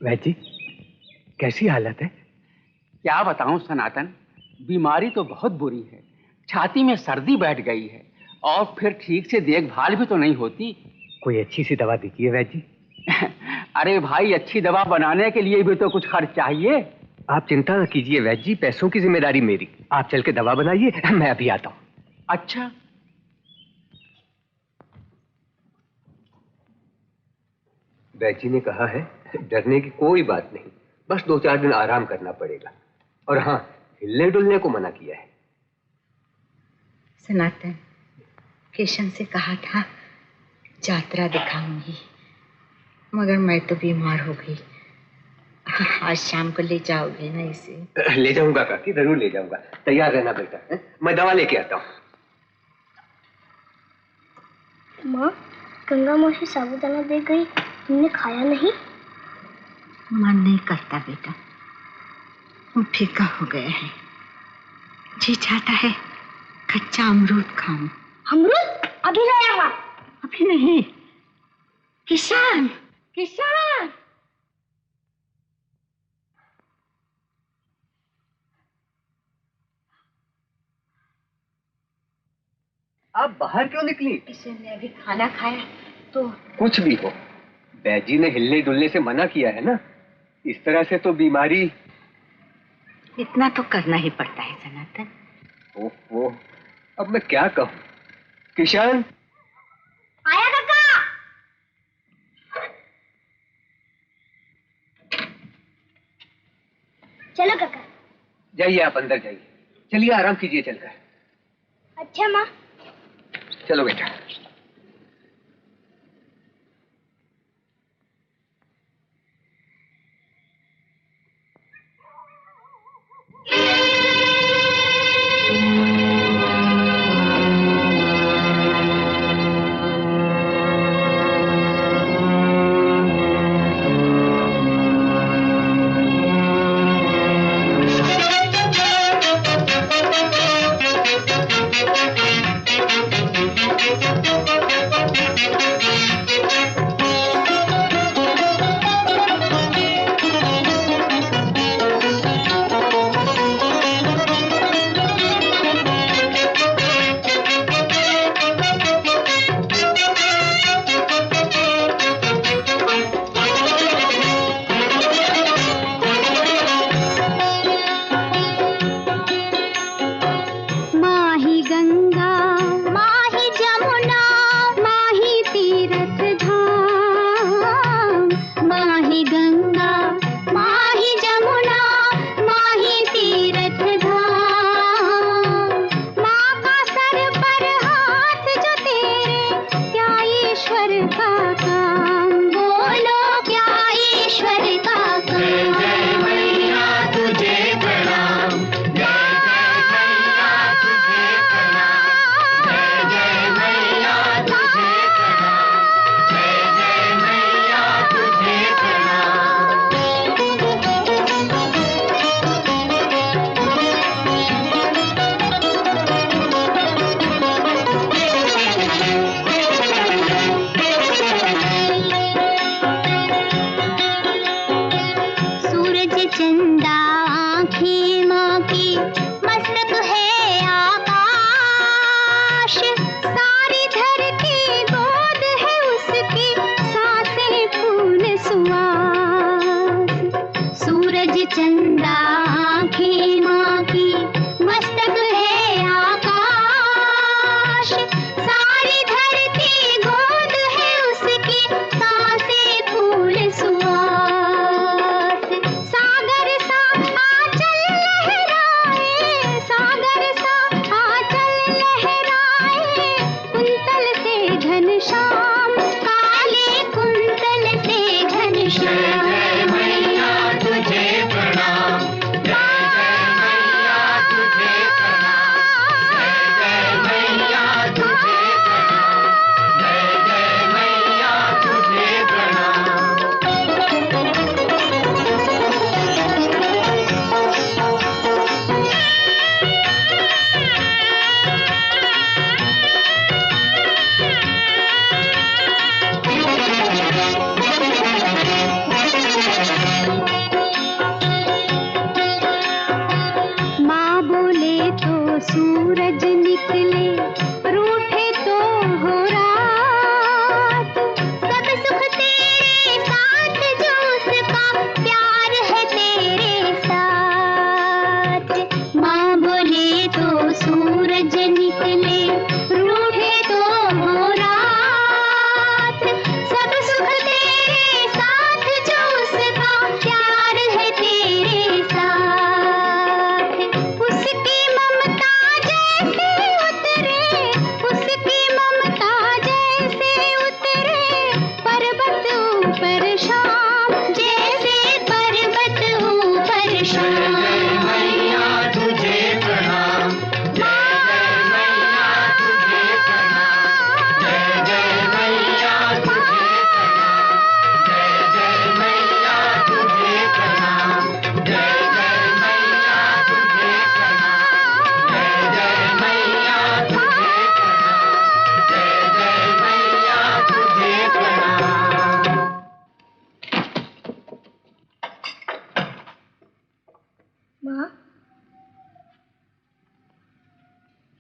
वैजी, कैसी हालत है? क्या बताऊं सनातन, बीमारी तो बहुत बुरी है। छाती में सर्दी बैठ गई है और फिर ठीक से देखभाल भी तो नहीं होती। कोई अच्छी सी दवा दीजिए वैजी। अरे भाई, अच्छी दवा बनाने के लिए भी तो कुछ खर्च चाहिए। आप चिंता न कीजिए वैजी, पैसों की जिम्मेदारी मेरी। आप चल के दवा बनाइए, मैं अभी आता हूँ। अच्छा। वैजी ने कहा है डरने की कोई बात नहीं, बस 2-4 दिन आराम करना पड़ेगा। और हाँ, हिलने डुलने को मना किया है। सनातन, किशन से कहा था यात्रा दिखाऊंगी, मगर मैं तो बीमार हो गई। आज शाम को ले जाओगे ना इसे? ले जाऊंगा काकी, जरूर ले जाऊंगा। तैयार रहना बेटा, है? मैं दवा लेके आता हूँ। माँ, गंगा मौसी साबूदाना दे गई, तुमने खाया नहीं? मन नहीं करता बेटा, वो फीका हो गया है। जी चाहता है कच्चा अमरूद खाऊं। अमरूद? अभी लाया माँ। अभी नहीं। किसान, किसान। आप बाहर क्यों निकली? किशन ने अभी खाना खाया तो। कुछ भी हो, बैजी ने हिलने डुलने से मना किया है ना, इस तरह से तो बीमारी। इतना तो करना ही पड़ता है सनातन। ओहो, अब मैं क्या कहूँ? किशन, आया काका। चलो काका। जाइए आप अंदर जाइए, चलिए आराम कीजिए चलकर। अच्छा माँ। चलो बेटा।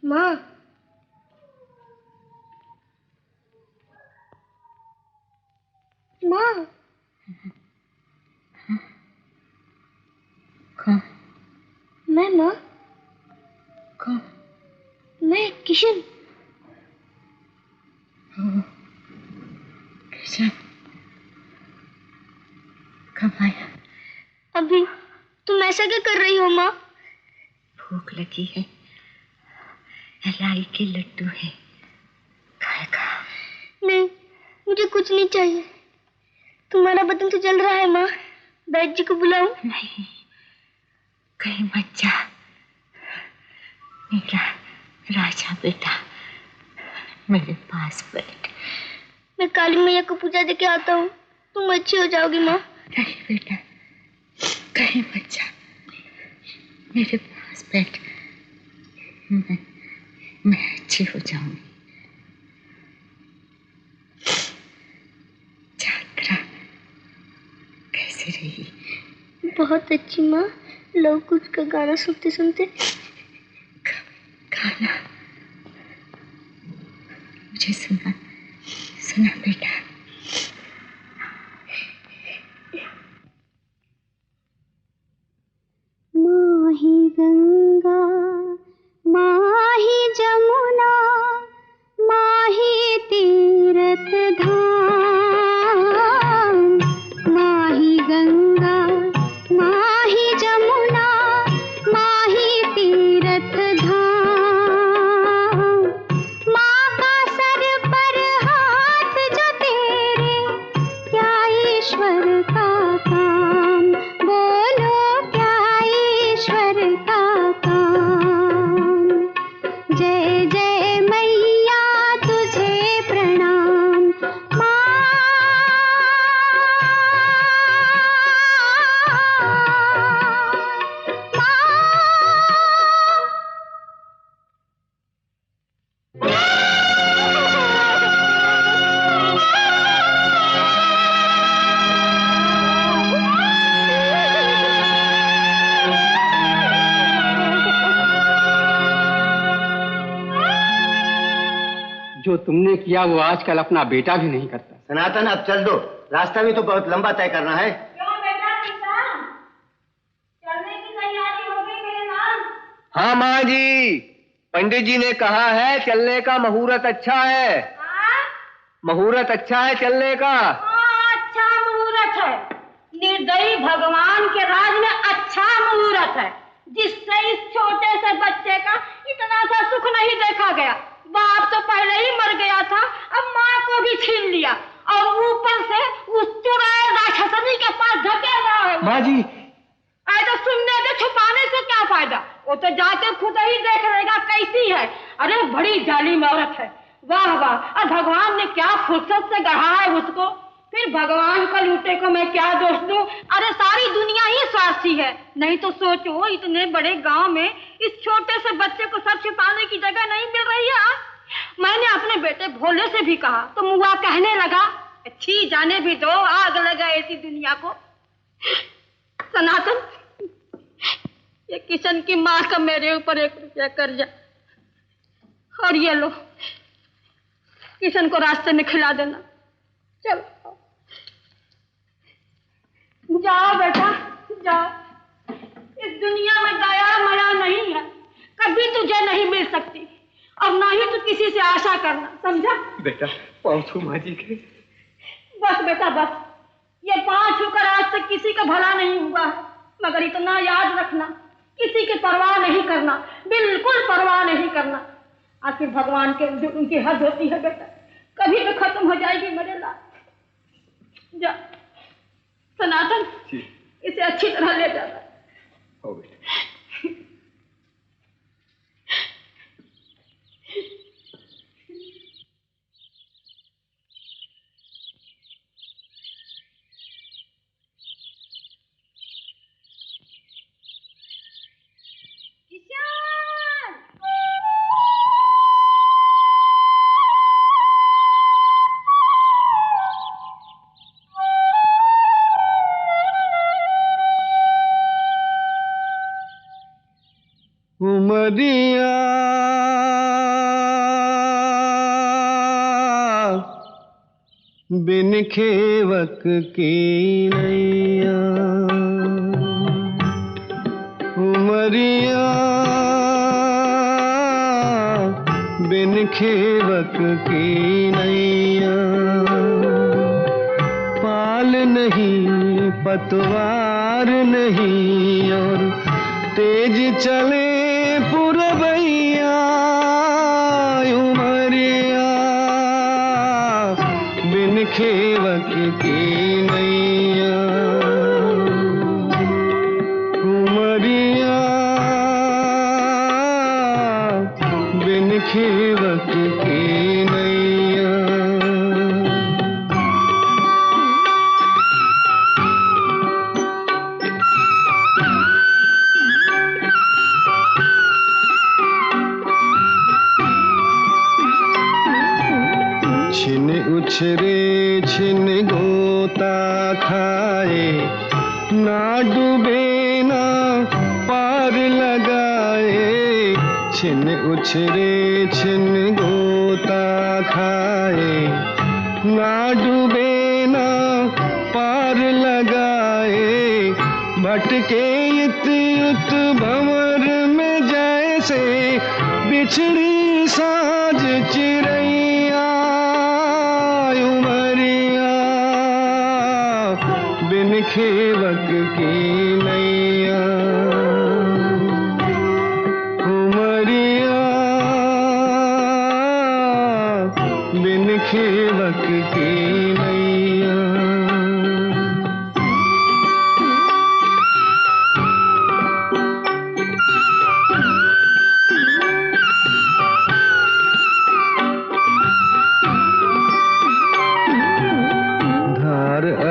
माँ माँ कौन? मैं माँ। कौन? मैं किशन। किशन कब आया? अभी। तुम ऐसा क्या कर रही हो माँ? भूख लगी है, लाई के लड्डू है, खाएगा? नहीं, मुझे कुछ नहीं चाहिए। तुम्हारा बदन तो जल रहा है माँ। बैद जी को बुलाऊं? नहीं, कहीं मत जा। मेरा राजा बेटा, मेरे पास बैठ। मैं काली मैया को पूजा देके आता हूँ, तुम अच्छी हो जाओगी माँ। नहीं बेटा, कहीं मत जा, मेरे पास बैठ। मैं अच्छी हो जाऊंगी। छात्रा कैसे रही? बहुत अच्छी माँ। लव कुछ का गाना सुनते सुनते। गाना मुझे सुना बेटा। माही गंगा माही जमुना माही तीरथ धाम। माही गंगा माही जमुना माही तीरथ धाम। माँ का सर पर हाथ जो तेरे, क्या ईश्वर का काम। बोलो क्या ईश्वर का काम। जय जय मैया तुझे प्रणाम। जो तुमने किया वो आजकल अपना बेटा भी नहीं करता। सनातन अब चल दो, रास्ता भी तो बहुत लंबा तय करना है। क्यों बेटा किसान, चलने की तैयारी हो गई मेरे नाम? हाँ माँ जी, पंडित जी ने कहा है चलने का मुहूर्त अच्छा है। मुहूर्त अच्छा है चलने का। अच्छा मुहूर्त है। निर्दयी भगवान के राज में अच्छा मुहूर्त है, जिससे इस छोटे से बच्चे का इतना सा सुख नहीं देखा गया। बाप तो पहले ही मर गया था, अब माँ को भी छीन लिया और ऊपर से उस चुड़ैल राक्षसनी के पास धकेल रहा है। माँ जी, ऐसा सुनने से छुपाने से क्या फायदा? वो तो जाके खुद ही देख लेगा कैसी है। अरे बड़ी जालिम औरत है। वाह वाह, और भगवान ने क्या फुर्सत से गढ़ा है उसको। फिर भगवान का लूटे को मैं क्या दोष दूं? अरे सारी दुनिया ही स्वार्थी है। नहीं तो सोचो, इतने बड़े गांव में इस छोटे से बच्चे को सर छिपाने की जगह नहीं मिल रही है। मैंने अपने बेटे भोले से भी कहा तो मुआ कहने लगा, अच्छी जाने भी दो, आग लगा ऐसी दुनिया को। सनातन, ये किशन की माँ का मेरे ऊपर 1 रुपया कर्जा, और ये लो, किशन को रास्ते में खिला देना। चलो जाओ बेटा जाओ। इस दुनिया में दया माया नहीं है, कभी तुझे नहीं मिल सकती, और ना ही तू किसी से आशा करना, समझा? बेटा पाँव छू माँ जी के। बस बेटा बस, ये पाँव छूकर आज तक किसी का भला नहीं हुआ है, मगर इतना याद रखना, किसी की परवाह नहीं करना, बिल्कुल परवाह नहीं करना। आखिर भगवान के जो उनकी हद होती है बेटा, कभी तो खत्म हो जाएगी मेरे लाल। जा सनातन, इसे अच्छी तरह ले जाना। हो बेटा। उमरिया बिन खेवक की नैया, उमरिया बिन खेवक की नैया, पाल नहीं पतवार नहीं और तेज चले पुरवैया, उमरिया बिन खेवक की नैया, उमरिया बिन खेवक की नैया। छिन उछरे छिन गोता खाए, ना डूबे ना पार लगाए, छिन उछरे छिन गोता खाए, ना डूबे ना पार लगाए, भटके इत युत भंवर में जैसे बिछड़ी साँझ चिरैया, उमरिया बिन खेवक की नैया, उमरिया बिन खेवक की नैया।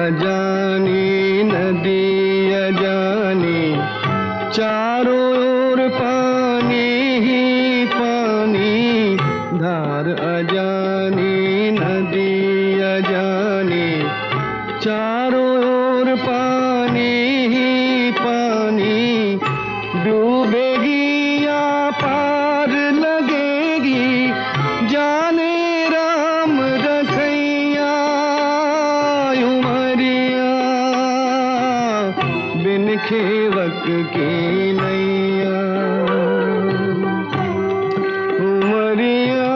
अजानी नदी अजानी, चारों ओर पानी ही पानी, धार अजानी नदी अजानी, चारों ओर पानी ही पानी, डूबेगी या पार लगेगी जाने राम रखैया, बिन खेवक की नैया, उमरिया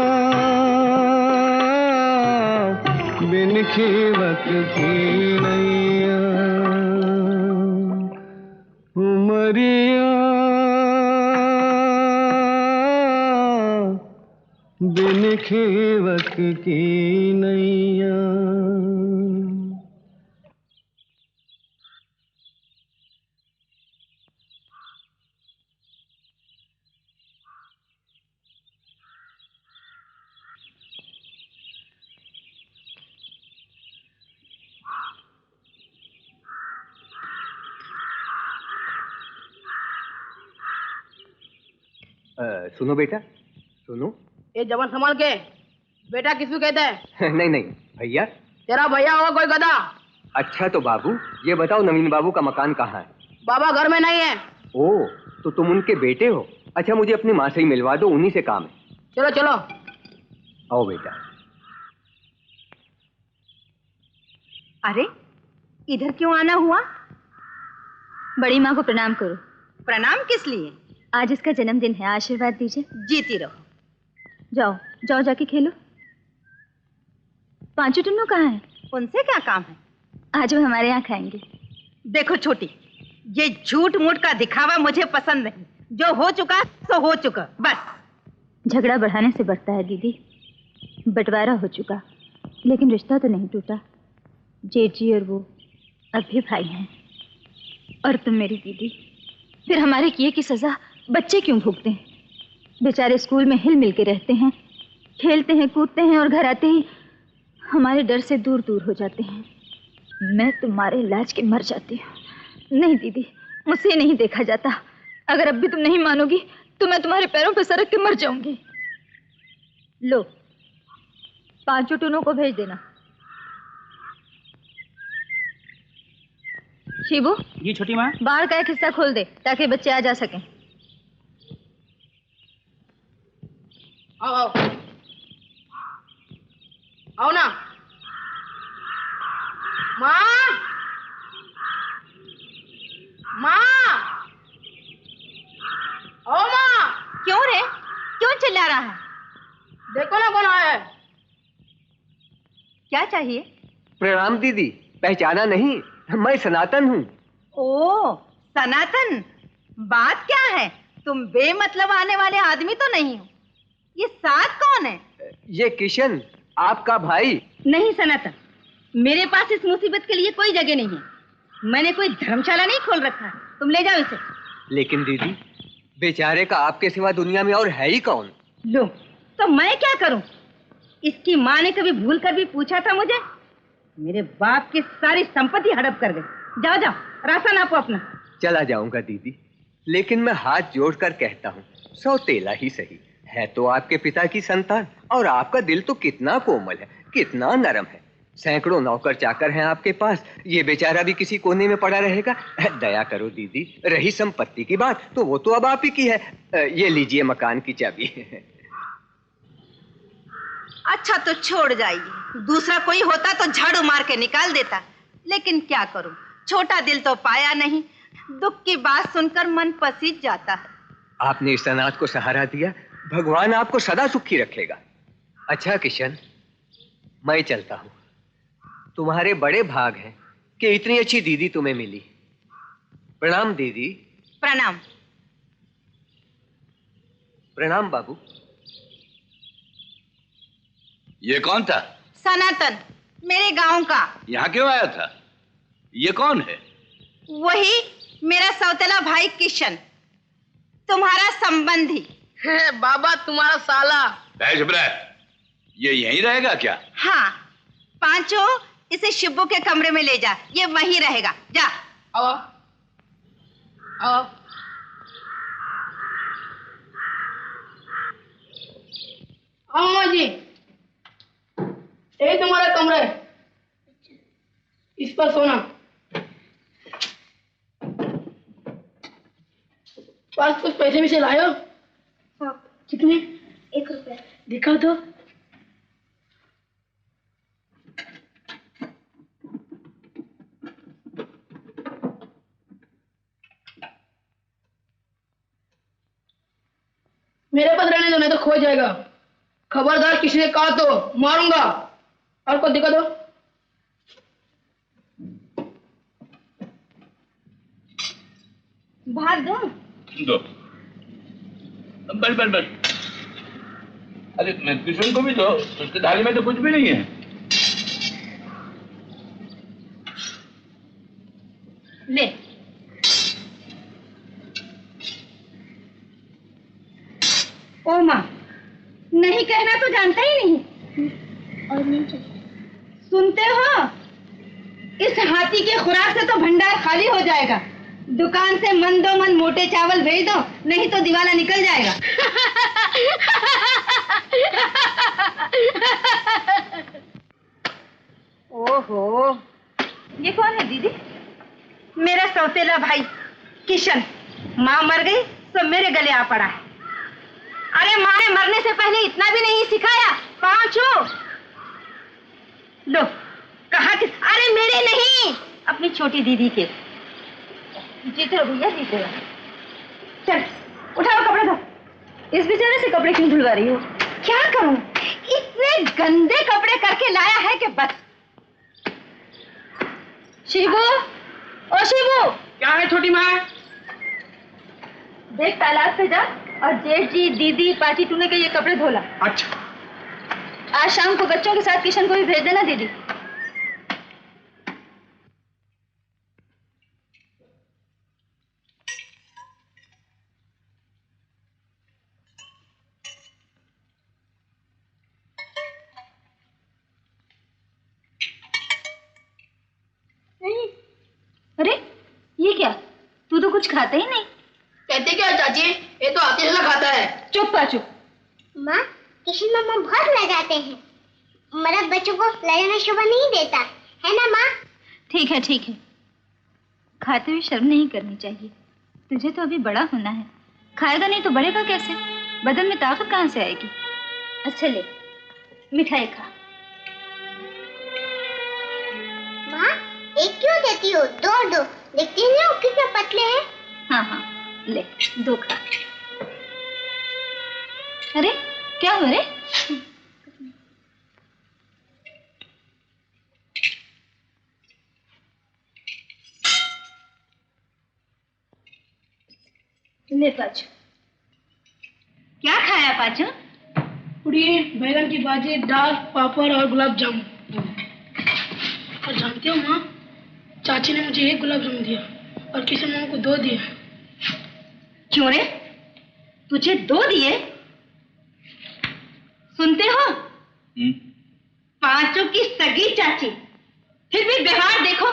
बिन खेवक की नैया, उमरिया बिन खेवक की नैया। सुनो बेटा, सुनो। ये जवान संभाल के, बेटा किसको कहते हैं? नहीं नहीं भैया। तेरा भैया होगा कोई गधा। अच्छा तो बाबू ये बताओ नवीन बाबू का मकान कहाँ है? बाबा घर में नहीं है। ओह तो तुम उनके बेटे हो? अच्छा मुझे अपनी माँ से ही मिलवा दो, उन्हीं से काम है। चलो चलो आओ बेटा। अरे इधर क्यों आना हुआ? बड़ी माँ को प्रणाम करो। प्रणाम किस लिए? आज इसका जन्मदिन है, आशीर्वाद दीजिए। जीती रहो। जाओ जाओ जाके खेलो। पांचू टुन्नू कहाँ है? उनसे क्या काम है? आज वो हमारे यहाँ खाएंगे। देखो छोटी, ये झूठ मूठ का दिखावा मुझे पसंद नहीं। जो हो चुका सो हो चुका, बस। झगड़ा बढ़ाने से बढ़ता है दीदी। बंटवारा हो चुका लेकिन रिश्ता तो नहीं टूटा। जेठ जी और वो अब भी भाई हैं। और तुम मेरी दीदी, फिर हमारे किए की सजा बच्चे क्यों भुगते हैं? बेचारे स्कूल में हिल मिल के रहते हैं, खेलते हैं, कूदते हैं और घर आते ही हमारे डर से दूर दूर हो जाते हैं। मैं तुम्हारे इलाज के मर जाती हूँ। नहीं दीदी, मुझसे नहीं देखा जाता। अगर अब भी तुम नहीं मानोगी तो मैं तुम्हारे पैरों पर सरक के मर जाऊंगी। लो, पांचों टुनों को भेज देना। शिबू जी छोटी माँ। बाहर का एक हिस्सा खोल दे ताकि बच्चे आ जा सकें। आओ आओ आओ ना। माँ, माँ, ओ माँ। क्यों रे, क्यों चिल्ला रहा है? देखो ना कौन आया है। क्या चाहिए? प्रणाम दीदी, पहचाना नहीं? मैं सनातन हूँ। ओ सनातन, बात क्या है? तुम बेमतलब आने वाले आदमी तो नहीं हो। ये साथ कौन है? ये किशन, आपका भाई। नहीं सनातन, मेरे पास इस मुसीबत के लिए कोई जगह नहीं है। मैंने कोई धर्मशाला नहीं खोल रखा है। तुम ले जाओ इसे। लेकिन दीदी, बेचारे का आपके सिवा दुनिया में और है ही कौन? लो, तो मैं क्या करूं? इसकी माँ ने कभी भूल कर भी पूछा था मुझे? मेरे बाप की सारी संपत्ति हड़प कर गई। जाओ जाओ, राशन आपको अपना। चला जाऊंगा दीदी, लेकिन मैं हाथ जोड़कर कहता हूँ, सौतेला ही सही है तो आपके पिता की संतान, और आपका दिल तो कितना कोमल है, कितना नरम है। सैकड़ों नौकर चाकर हैं आपके पास, ये बेचारा भी किसी कोने में पड़ा रहेगा। दया करो दीदी, रही संपत्ति की बात तो वो तो अब आप ही की है। ये लीजिए मकान की चाबी। अच्छा तो छोड़ जाइए, दूसरा कोई होता तो झाड़ू मार के निकाल देता, लेकिन क्या करूं, छोटा दिल तो पाया नहीं। दुख की बात सुनकर मन पसीज जाता है। आपने इस अनाथ को सहारा दिया, भगवान आपको सदा सुखी रखेगा। अच्छा किशन, मैं चलता हूँ। तुम्हारे बड़े भाग हैं कि इतनी अच्छी दीदी तुम्हें मिली। प्रणाम दीदी। प्रणाम। प्रणाम बाबू। ये कौन था? सनातन, मेरे गांव का। यहाँ क्यों आया था? ये कौन है? वही मेरा सौतेला भाई किशन, तुम्हारा संबंधी। बाबा तुम्हारा साला। ये यहीं रहेगा क्या? हाँ, पांचों इसे शिब्बू के कमरे में ले जा, ये वहीं रहेगा। जा। आओ आओ। अम्मा जी, ये तुम्हारा कमरा है, इस पर सोना। पास कुछ पैसे भी से लाए हो? हाँ। कितने? 1 रुपया। दिखा दो। मेरे पास रहने दो, नहीं तो खो जाएगा। खबरदार किसी ने कहा तो मारूंगा। और को दिखा दो। भाग दो। दो। बस। अरे किशन को भी दो, उसके थाली में तो कुछ भी नहीं है। ले। ओ माँ, नहीं कहना तो जानता ही नहीं। और नहीं चाहिए। सुनते हो? इस हाथी के खुराक से तो भंडार खाली हो जाएगा। दुकान से मन दो मन मोटे चावल भेज दो, नहीं तो दिवाला निकल जाएगा। ओहो, ये कौन है दीदी? मेरा सौतेला भाई किशन। माँ मर गई तो मेरे गले आ पड़ा है। अरे माँ ने मरने से पहले इतना भी नहीं सिखाया। पांचों लो, कहा कि अरे मेरे नहीं, अपनी छोटी दीदी के। जीते हो भैया, जीते हो। चल उठाओ कपड़े दो। इस बेचारे से कपड़े क्यों धुलवा रही हो? क्या करूं, इतने गंदे कपड़े करके लाया है कि बस। शिबू, ओ शिबू। क्या है छोटी माँ? देख तालाब पे जा और जेठ जी, दीदी, पाची टूने के ये कपड़े धोला। अच्छा। आज शाम को बच्चों के साथ किशन को भी भेज देना दीदी। अरे ये क्या, तू तो कुछ खाता ही नहीं। कहते क्या चाची, ये तो अकेला खाता है। चुप पाचू। माँ, किशन मामा बहुत लगाते हैं, मगर बच्चों को लगाना शोभा नहीं देता है ना माँ? ठीक है ठीक है, खाते हुए शर्म नहीं करनी चाहिए। तुझे तो अभी बड़ा होना है, खाएगा नहीं तो बढ़ेगा कैसे? बदन में ताकत कहाँ से आएगी? अच्छा ले, मिठाई खा। माँ एक क्यों देती हो? दो दो। देखती नहीं हो कितने पतले हैं? हाँ हाँ ले 2 खा। अरे क्या हो रे? ले पाचू। क्या खाया पाचू? पूरी बैगन की भाजी, दाल, पापड़ और गुलाब जामुन। और जानते हो माँ, चाची ने मुझे 1 गुलाब जामुन दिया और किशन मामा को 2 दिए। क्यों रे? तुझे 2 दिए? सुनते हो? पांचों की सगी चाची, फिर भी व्यवहार देखो।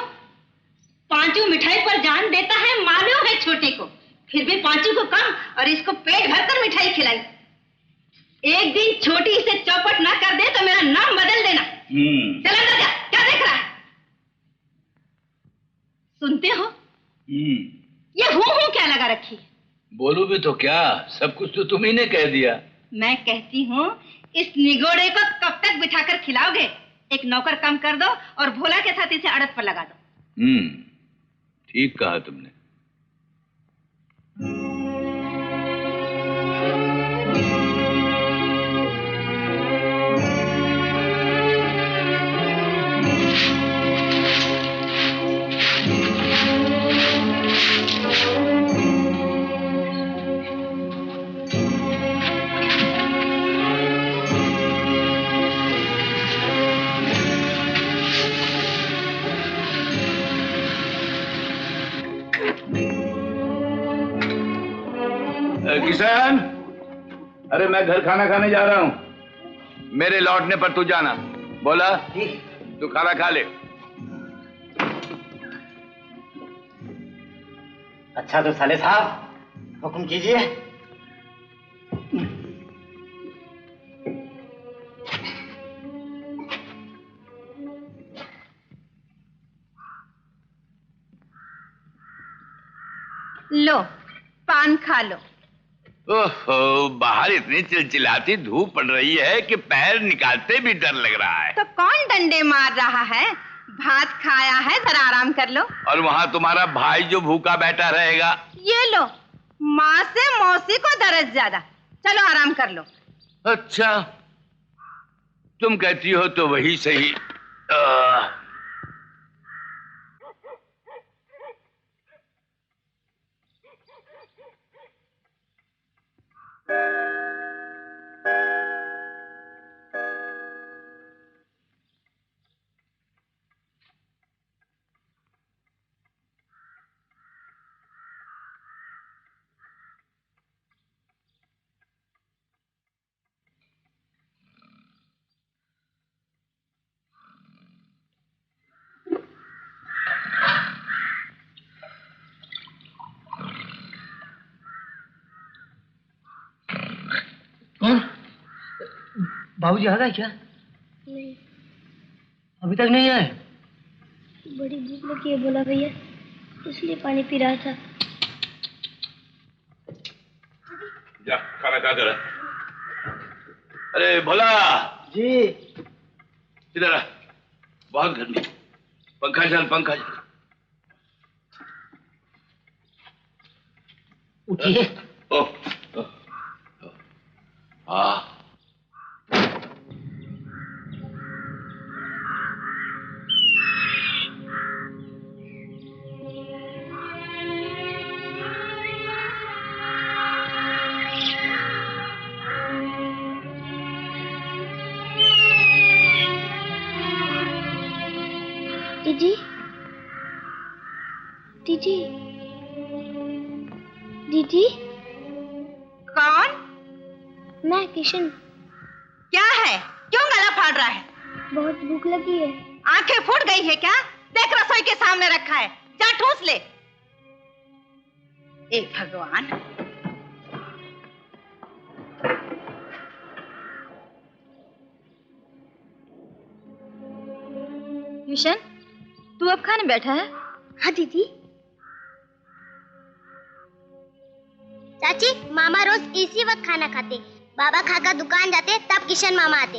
पांचों मिठाई पर जान देता है, मालूम है छोटे को, फिर भी पांचों को कम और इसको पेट भरकर मिठाई खिलाई। एक दिन छोटी इसे चौपट ना कर दे तो मेरा नाम बदल देना। चल अंदर जा, क्या देख रहा है? सुनते हो? ये हूँ क्या लगा रखी है? बोलू भी तो क्या, सब कुछ तो तुम ही ने कह दिया। मैं कहती हूँ इस निगोड़े को कब तक बिठाकर खिलाओगे? एक नौकर कम कर दो और भोला के साथ इसे अड़त पर लगा दो। ठीक कहा तुमने। किशन, अरे मैं घर खाना खाने जा रहा हूँ, मेरे लौटने पर तू जाना। बोला तू खाना खा ले। अच्छा तो साले साहब हुक्म कीजिए। लो पान खा लो। ओहो, बाहर इतनी चिलचिलाती धूप पड़ रही है कि पैर निकालते भी डर लग रहा है। तो कौन डंडे मार रहा है? भात खाया है, जरा आराम कर लो। और वहाँ तुम्हारा भाई जो भूखा बैठा रहेगा। ये लो, माँ से मौसी को दर्द ज्यादा। चलो आराम कर लो। अच्छा, तुम कहती हो तो वही सही। कौन? बाबूजी आ गए क्या? नहीं, अभी तक नहीं आए? बड़ी भूख लगी है बोला भैया, इसलिए पानी पी रहा था। जा खाना खा कर। अरे भोला जी, इधर आ, बहुत गर्मी। पंखा चल, पंखा चल। उठिए। हाँ, दीदी, दीदी, दीदी। कौन? मैं किशन। क्या है? क्यों गला फाड़ रहा है? बहुत भूख लगी है। आंखें फूट गई है क्या? देख रसोई के सामने रखा है, जा ठूस ले। ए भगवान। किशन, तू अब खाने बैठा है? हाँ दीदी। चाची, मामा रोज इसी वक्त खाना खाते। बाबा खाकर दुकान जाते तब किशन मामा आते।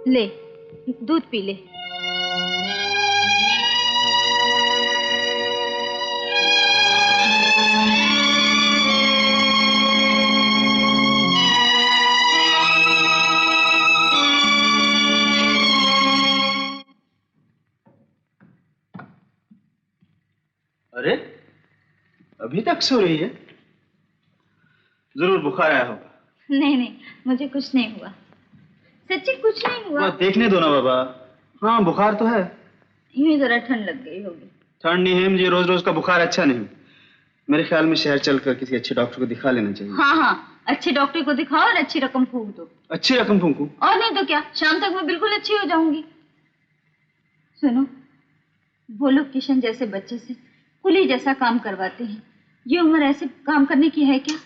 ले दूध पी ले। अरे अभी तक सो रही है? जरूर बुखार आया होगा। नहीं नहीं, मुझे कुछ नहीं हुआ, सच्ची कुछ नहीं हुआ। देखने दो ना बाबा। हाँ बुखार तो है, यूं ही जरा ठंड लग गई होगी। ठंड नहीं है मुझे, रोज रोज का बुखार अच्छा नहीं। मेरे ख्याल में शहर चलकर किसी अच्छे डॉक्टर को दिखा लेना चाहिए। हाँ हाँ, अच्छे डॉक्टर को दिखाओ और अच्छी रकम फूंक दो। अच्छी रकम फूंकू? और नहीं तो क्या, शाम तक मैं बिल्कुल अच्छी हो जाऊंगी। सुनो, वो लोग किशन जैसे बच्चे से कुली जैसा काम करवाते हैं, ये उम्र ऐसे काम करने की है क्या?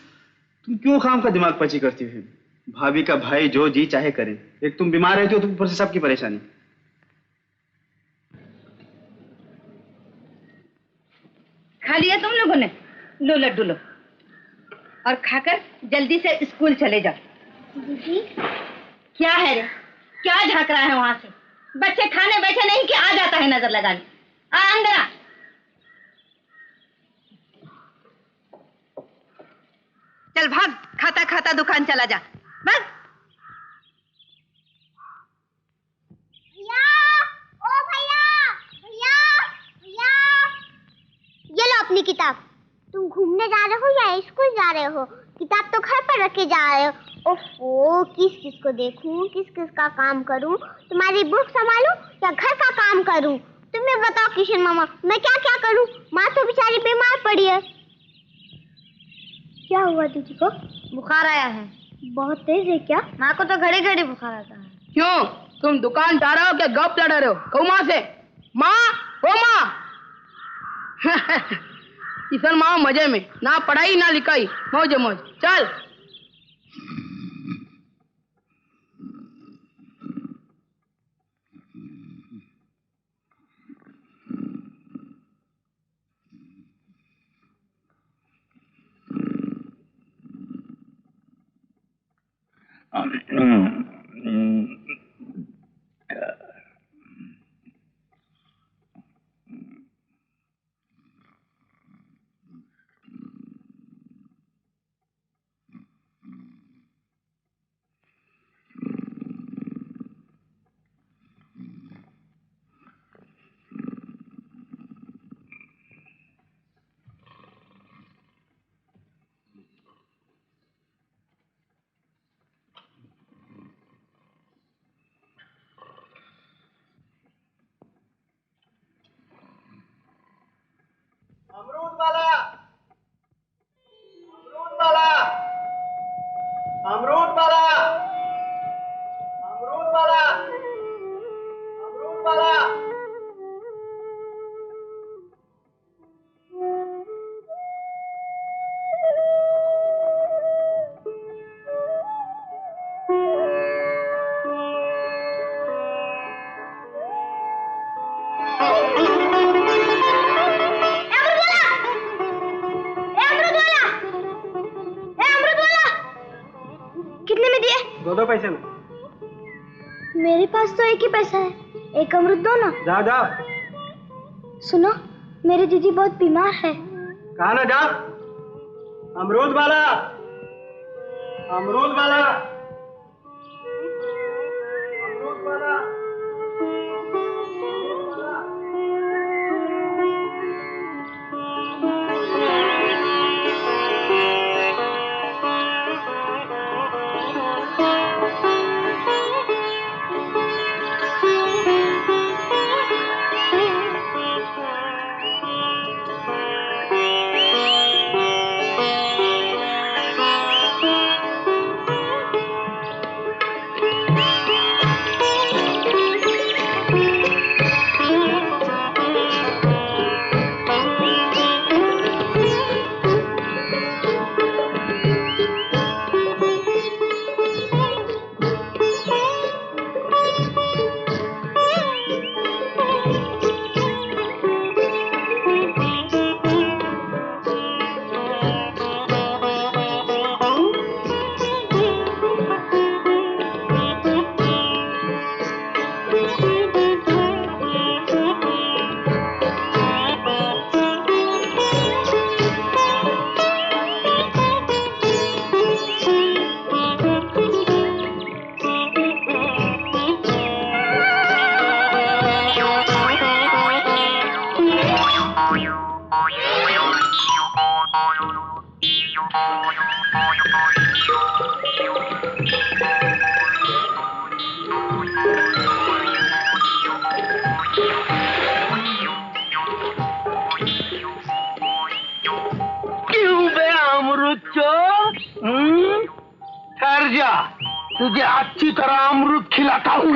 तुम क्यों खाम का दिमाग पची करती हो? भाभी का भाई जो जी चाहे करे। एक तुम बीमार रहती हो तो ऊपर से सबकी परेशानी। खा लिया तुम लोगों ने? लो लड्डू लो, और खाकर जल्दी से स्कूल चले जाओ। दीदी क्या है रे, क्या झांक रहा है वहां से? बच्चे खाने बैठे नहीं कि आ जाता है नजर लगाने। आ अंदर आ। चल भाग, खाता खाता दुकान चला जा, भाग। भैया, ओ भैया, भैया, भैया, ये लो अपनी किताब। तुम घूमने जा रहे हो या स्कूल जा रहे हो? किताब तो घर पर रख के जा रहे हो। ओहो, किस किस को देखूं, किस किस का काम करूं? तुम्हारी बुक संभालूं या घर का काम करूं? तुम्हें बताओ किशन मामा, मैं क्या क्या करूं? माँ तो बेचारी बीमार पड़ी है। क्या हुआ दीदी को? बुखार आया है। बहुत तेज है क्या? माँ को तो घड़ी घड़ी बुखार आता है। क्यों, तुम दुकान जा रहे हो क्या गप लड़ा रहे हो? कहूँ माँ से, माँ ओ माँ। किशन माँ मजे में, ना पढ़ाई ना लिखाई, मौज मौज। चल अमरूद वाला, अमरूद वाला, अमरूद वाला, अमरूद वाला, अमरूद वाला। दो पैसे में। मेरे पास तो एक ही पैसा है, एक अमरूद दो ना। जाओ जाओ। सुनो, मेरी दीदी बहुत बीमार है। कहा ना जाओ। अमरूद वाला, अमरूद वाला, अमरूद वाला। क्यों बे अमृत चोर? ठहर जा, तुझे अच्छी तरह अमृत खिलाता हूँ।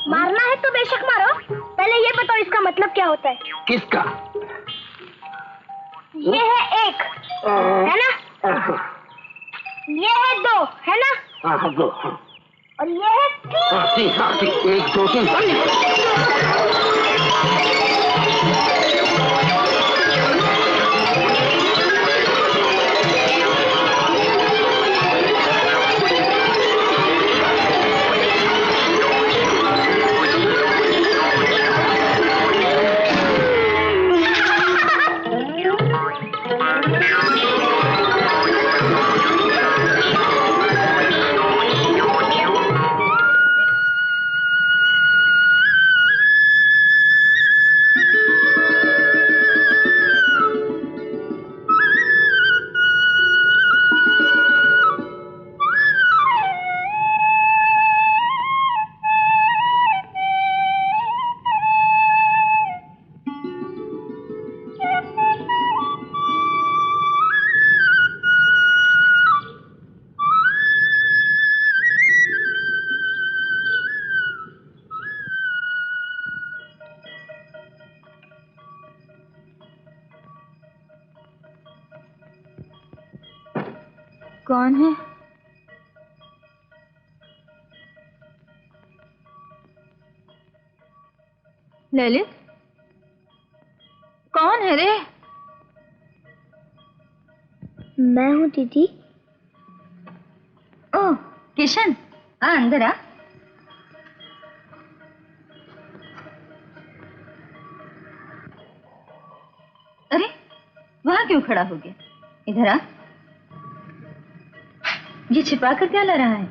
मारना है तो बेशक मारो, पहले ये बताओ इसका मतलब क्या होता है? किसका? ये है एक, है ना? ये है दो, है ना? हाँ, दो। और ये है तीन। ठीक, 1 2 3। कौन है? ललित, कौन है रे? मैं हूँ दीदी। ओह किशन, आ अंदर आ। अरे वहां क्यों खड़ा हो गया? इधर आ। ये छिपा कर क्या ला रहा है?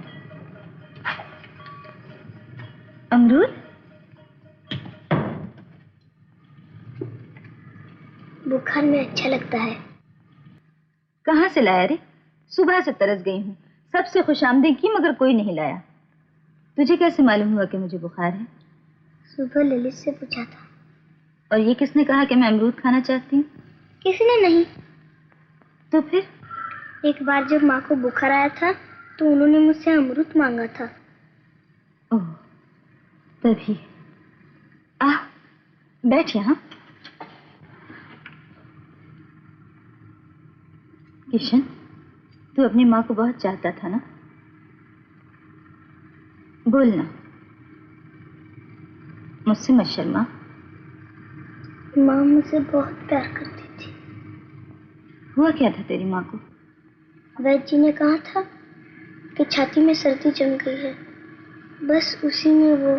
अमरूद? बुखार में अच्छा लगता है। कहाँ से लाया रे? सुबह से तरस गई हूँ, सबसे खुशामदीद की मगर कोई नहीं लाया। तुझे कैसे मालूम हुआ कि मुझे बुखार है? सुबह ललित से पूछा था। और ये किसने कहा कि मैं अमरूद खाना चाहती हूँ? किसी ने नहीं। तो फिर? एक बार जब माँ को बुखार आया था तो उन्होंने मुझसे अमरूद मांगा था। ओह, तभी। आ, बैठ यहाँ। किशन, तू अपनी माँ को बहुत चाहता था ना? बोलना, मुझसे मत शर्मा। माँ मुझसे बहुत प्यार करती थी। हुआ क्या था तेरी माँ को? वैद्य जी ने कहा था कि छाती में सर्दी जम गई है। बस उसी में वो।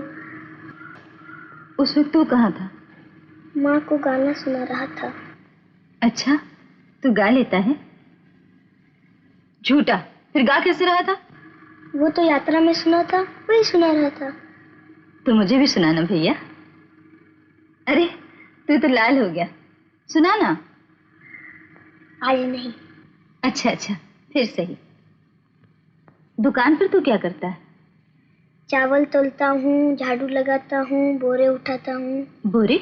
उस वक्त तू कहाँ था? माँ को गाना सुना रहा था। अच्छा, तू गा लेता है? झूठा, फिर गा कैसे रहा था? वो तो यात्रा में सुना था, वही सुना रहा था। तो मुझे भी सुनाना भैया। अरे तू तो लाल हो गया, सुना ना। आज नहीं। अच्छा अच्छा, फिर सही। दुकान पर तू क्या करता है? चावल तोलता हूँ, झाड़ू लगाता हूँ, बोरे उठाता हूँ। बोरे?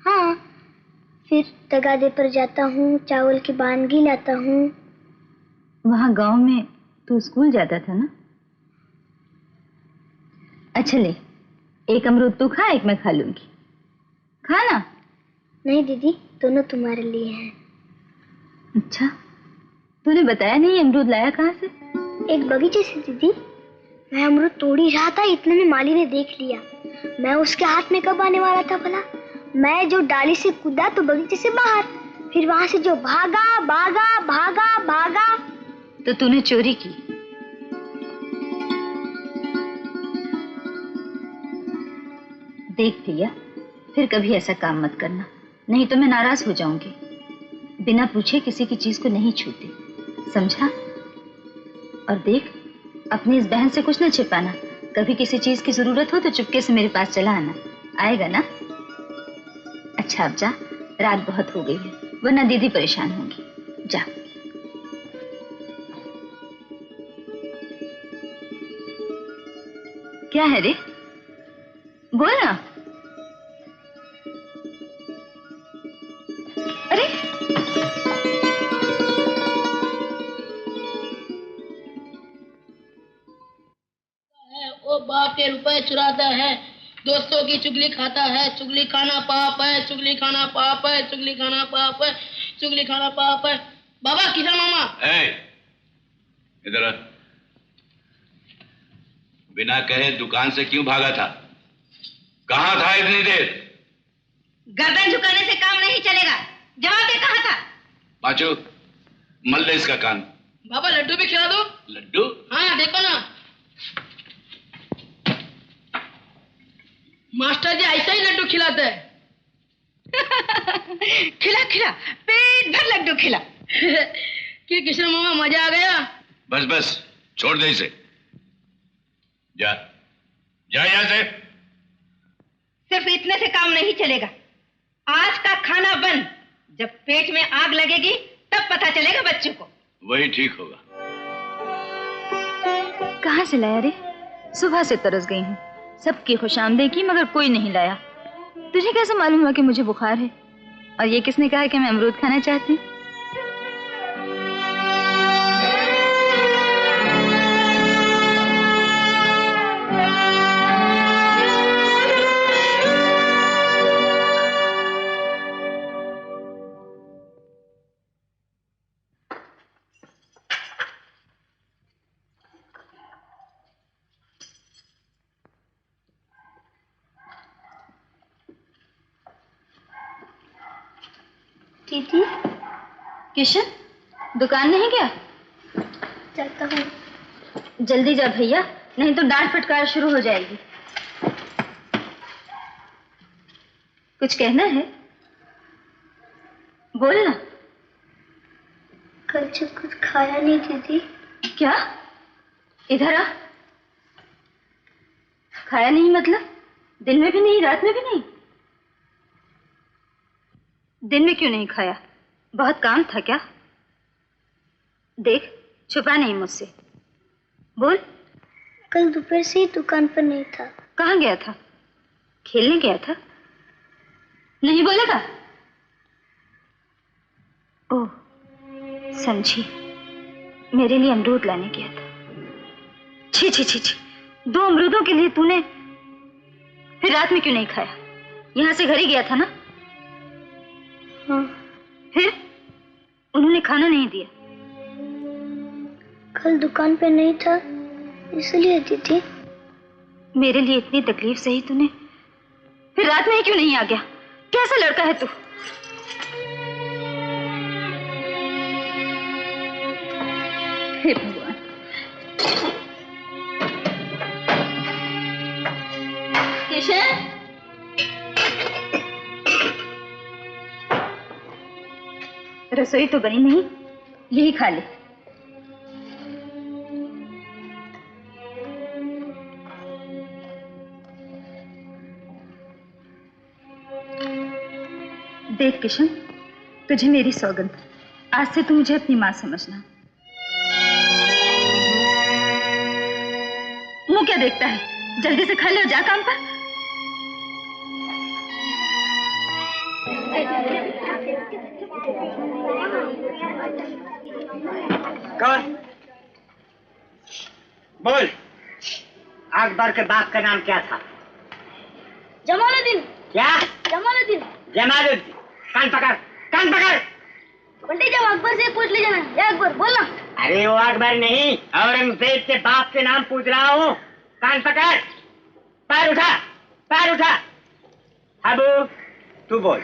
हाँ, फिर तगादे पर जाता हूँ, चावल की बानगी लाता हूँ। वहाँ गांव में तू स्कूल जाता था ना? अच्छा ले, एक अमरूद तू खा, एक मैं खा लूंगी। खा ना। नहीं दीदी, दोनों तुम्हारे लिए हैं। अच्छा, तूने बताया नहीं अमरूद लाया कहाँ से? एक बगीचे से दीदी। मैं अमरूद तोड़ ही रहा था, इतने में माली ने देख लिया। मैं उसके हाथ में कब आने वाला था भला? मैं जो डाली से कूदा तो बगीचे से बाहर, फिर वहां से जो भागा भागा भागा भागा। तो तूने चोरी की? देख भैया, फिर कभी ऐसा काम मत करना, नहीं तो मैं नाराज हो जाऊंगी। बिना पूछे किसी की चीज को नहीं छूती, समझा? और देख, अपनी इस बहन से कुछ न छिपाना। कभी किसी चीज की जरूरत हो तो चुपके से मेरे पास चला आना। आएगा ना? अच्छा अब जा, रात बहुत हो गई है, वरना दीदी परेशान होगी। जा। क्या है रे? बोल ना। अरे वो बाप के रुपए चुराता है, दोस्तों की चुगली खाता है, चुगली खाना पाप है, चुगली खाना पाप है, चुगली खाना पाप है, चुगली खाना पाप है। बाबा किशन मामा। इधर आ। बिना कहे दुकान से क्यों भागा था? कहाँ था इतनी देर? गर्दन झुकाने से काम नहीं चलेगा, जवाब दे कहाँ था? पांचू, मल दे इसका कान। बाबा लड्डू भी खिला दो। लड्डू? हाँ देखो ना, मास्टर जी ऐसा ही लड्डू खिलाते हैं। खिला खिला, पेट भर लड्डू खिला। कि किशन मामा मजा आ गया? बस बस, छोड़ दे इसे। जा जा यहाँ से। सिर्फ इतने से काम नहीं चलेगा, आज का खाना बंद। जब पेट में आग लगेगी तब पता चलेगा बच्चों को। वही ठीक होगा। कहाँ से लाया रे? सुबह से तरस गई हूँ, सबकी खुशामदीद की मगर कोई नहीं लाया। तुझे कैसे मालूम हुआ कि मुझे बुखार है? और ये किसने कहा कि मैं अमरूद खाना चाहती हूँ? दीदी। किशन, दुकान नहीं गया? चलता हूँ। जल्दी जा भैया, नहीं तो डांट फटकार शुरू हो जाएगी। कुछ कहना है? बोल ना। कल से कुछ खाया नहीं दीदी। क्या? इधर आ। खाया नहीं मतलब? दिन में भी नहीं, रात में भी नहीं? दिन में क्यों नहीं खाया? बहुत काम था क्या? देख, छुपा नहीं मुझसे, बोल। कल दोपहर से ही दुकान पर नहीं था। कहाँ गया था? खेलने गया था? नहीं बोलेगा? ओह, समझी, मेरे लिए अमरूद लाने गया था। छी छी छी छी, 2 अमरूदों के लिए तूने फिर रात में क्यों नहीं खाया? यहाँ से घर ही गया था ना? हाँ। फिर उन्होंने खाना नहीं दिया? कल दुकान पे नहीं था इसलिए दीदी। मेरे लिए इतनी तकलीफ सही तूने, फिर रात में ही क्यों नहीं आ गया? कैसा लड़का है तू? हे भगवान। किशन, रसोई तो बनी नहीं, यही खा ले। देख किशन, तुझे मेरी सौगंध, आज से तू मुझे अपनी माँ समझना। मुंह क्या देखता है? जल्दी से खा ले और जा काम पर। कौन? बोल। अकबर के बाप का नाम क्या था? जमालुद्दीन। क्या? जमालुद्दीन। जमालुद्दीन। कान पकड़, कान पकड़। उल्टे जाओ, अकबर से पूछ लीजिए ना। या अकबर बोलना। अरे वो अकबर नहीं, औरंगजेब के बाप के नाम पूछ रहा हूँ। कान पकड़, पैर उठा, पैर उठा। अबू तू बोल।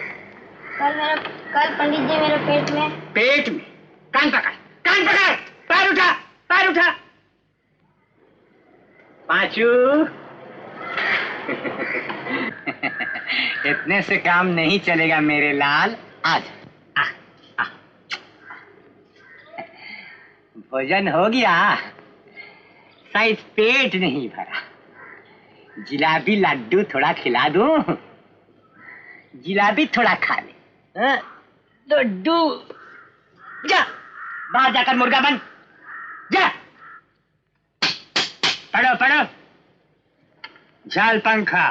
कल पंडित जी मेरे पेट में। पेट में? कान पकड़, कान पकड़, पैर उठा, पैर उठा। पांचू। इतने से काम नहीं चलेगा मेरे लाल। आज भोजन हो गया, शायद पेट नहीं भरा। जिलाबी लड्डू थोड़ा खिला दूं? जिलाबी थोड़ा खा ले, डू जा बाहर जाकर मुर्गा बन जा। पढ़ो पढ़ो झाल पंखा।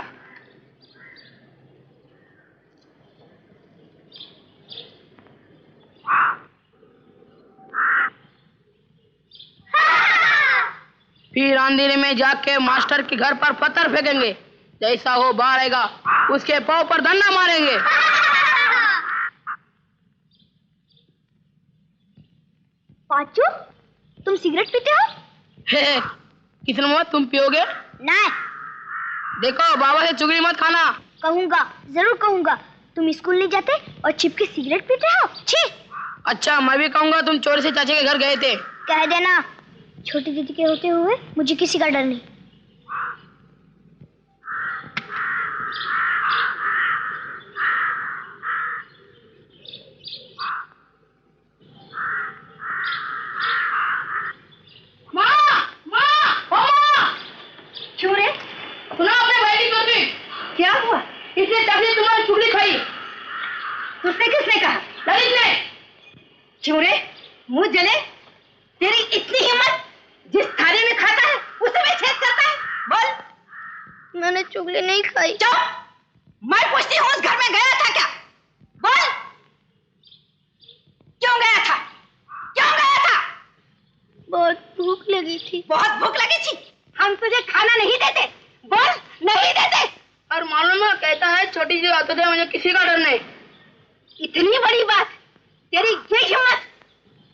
फिर अंधेरे में जाके मास्टर के घर पर पत्थर फेंकेंगे, जैसा वो बाहर आएगा उसके पाँव पर डंडा मारेंगे। पाचू, तुम सिगरेट पीते हो? किसने बोला तुम पियोगे? नहीं। देखो बाबा से चुगली मत खाना। कहूँगा, जरूर कहूँगा। तुम स्कूल नहीं जाते और छिप के सिगरेट पीते हो? छी। अच्छा मैं भी कहूँगा तुम चोरी से चाचे के घर गए थे। कह देना, छोटी दीदी के होते हुए मुझे किसी का डर नहीं। क्यों रे? सुना अपने भाई की चुगली? क्या हुआ? इसने तभी तुम्हारी चुगली खाई। तुझसे किसने कहा? ललित ने। क्यों रे? मुंह जले? तेरी इतनी हिम्मत, जिस थाली में खाता है उसे में छेद करता है। बोल। मैंने चुगली नहीं खाई। चुप। मैं पूछती हूँ उस घर में गया था क्या? बोल। क्यों गया था? क्यों गया था? बहुत भूख लगी थी। बहुत भूख लगी थी? हम तुझे खाना नहीं देते। बोल, नहीं देते। और मालूम है कहता है छोटी सी बातों से मुझे किसी का डर नहीं। इतनी बड़ी बात, तेरी ये हिम्मत।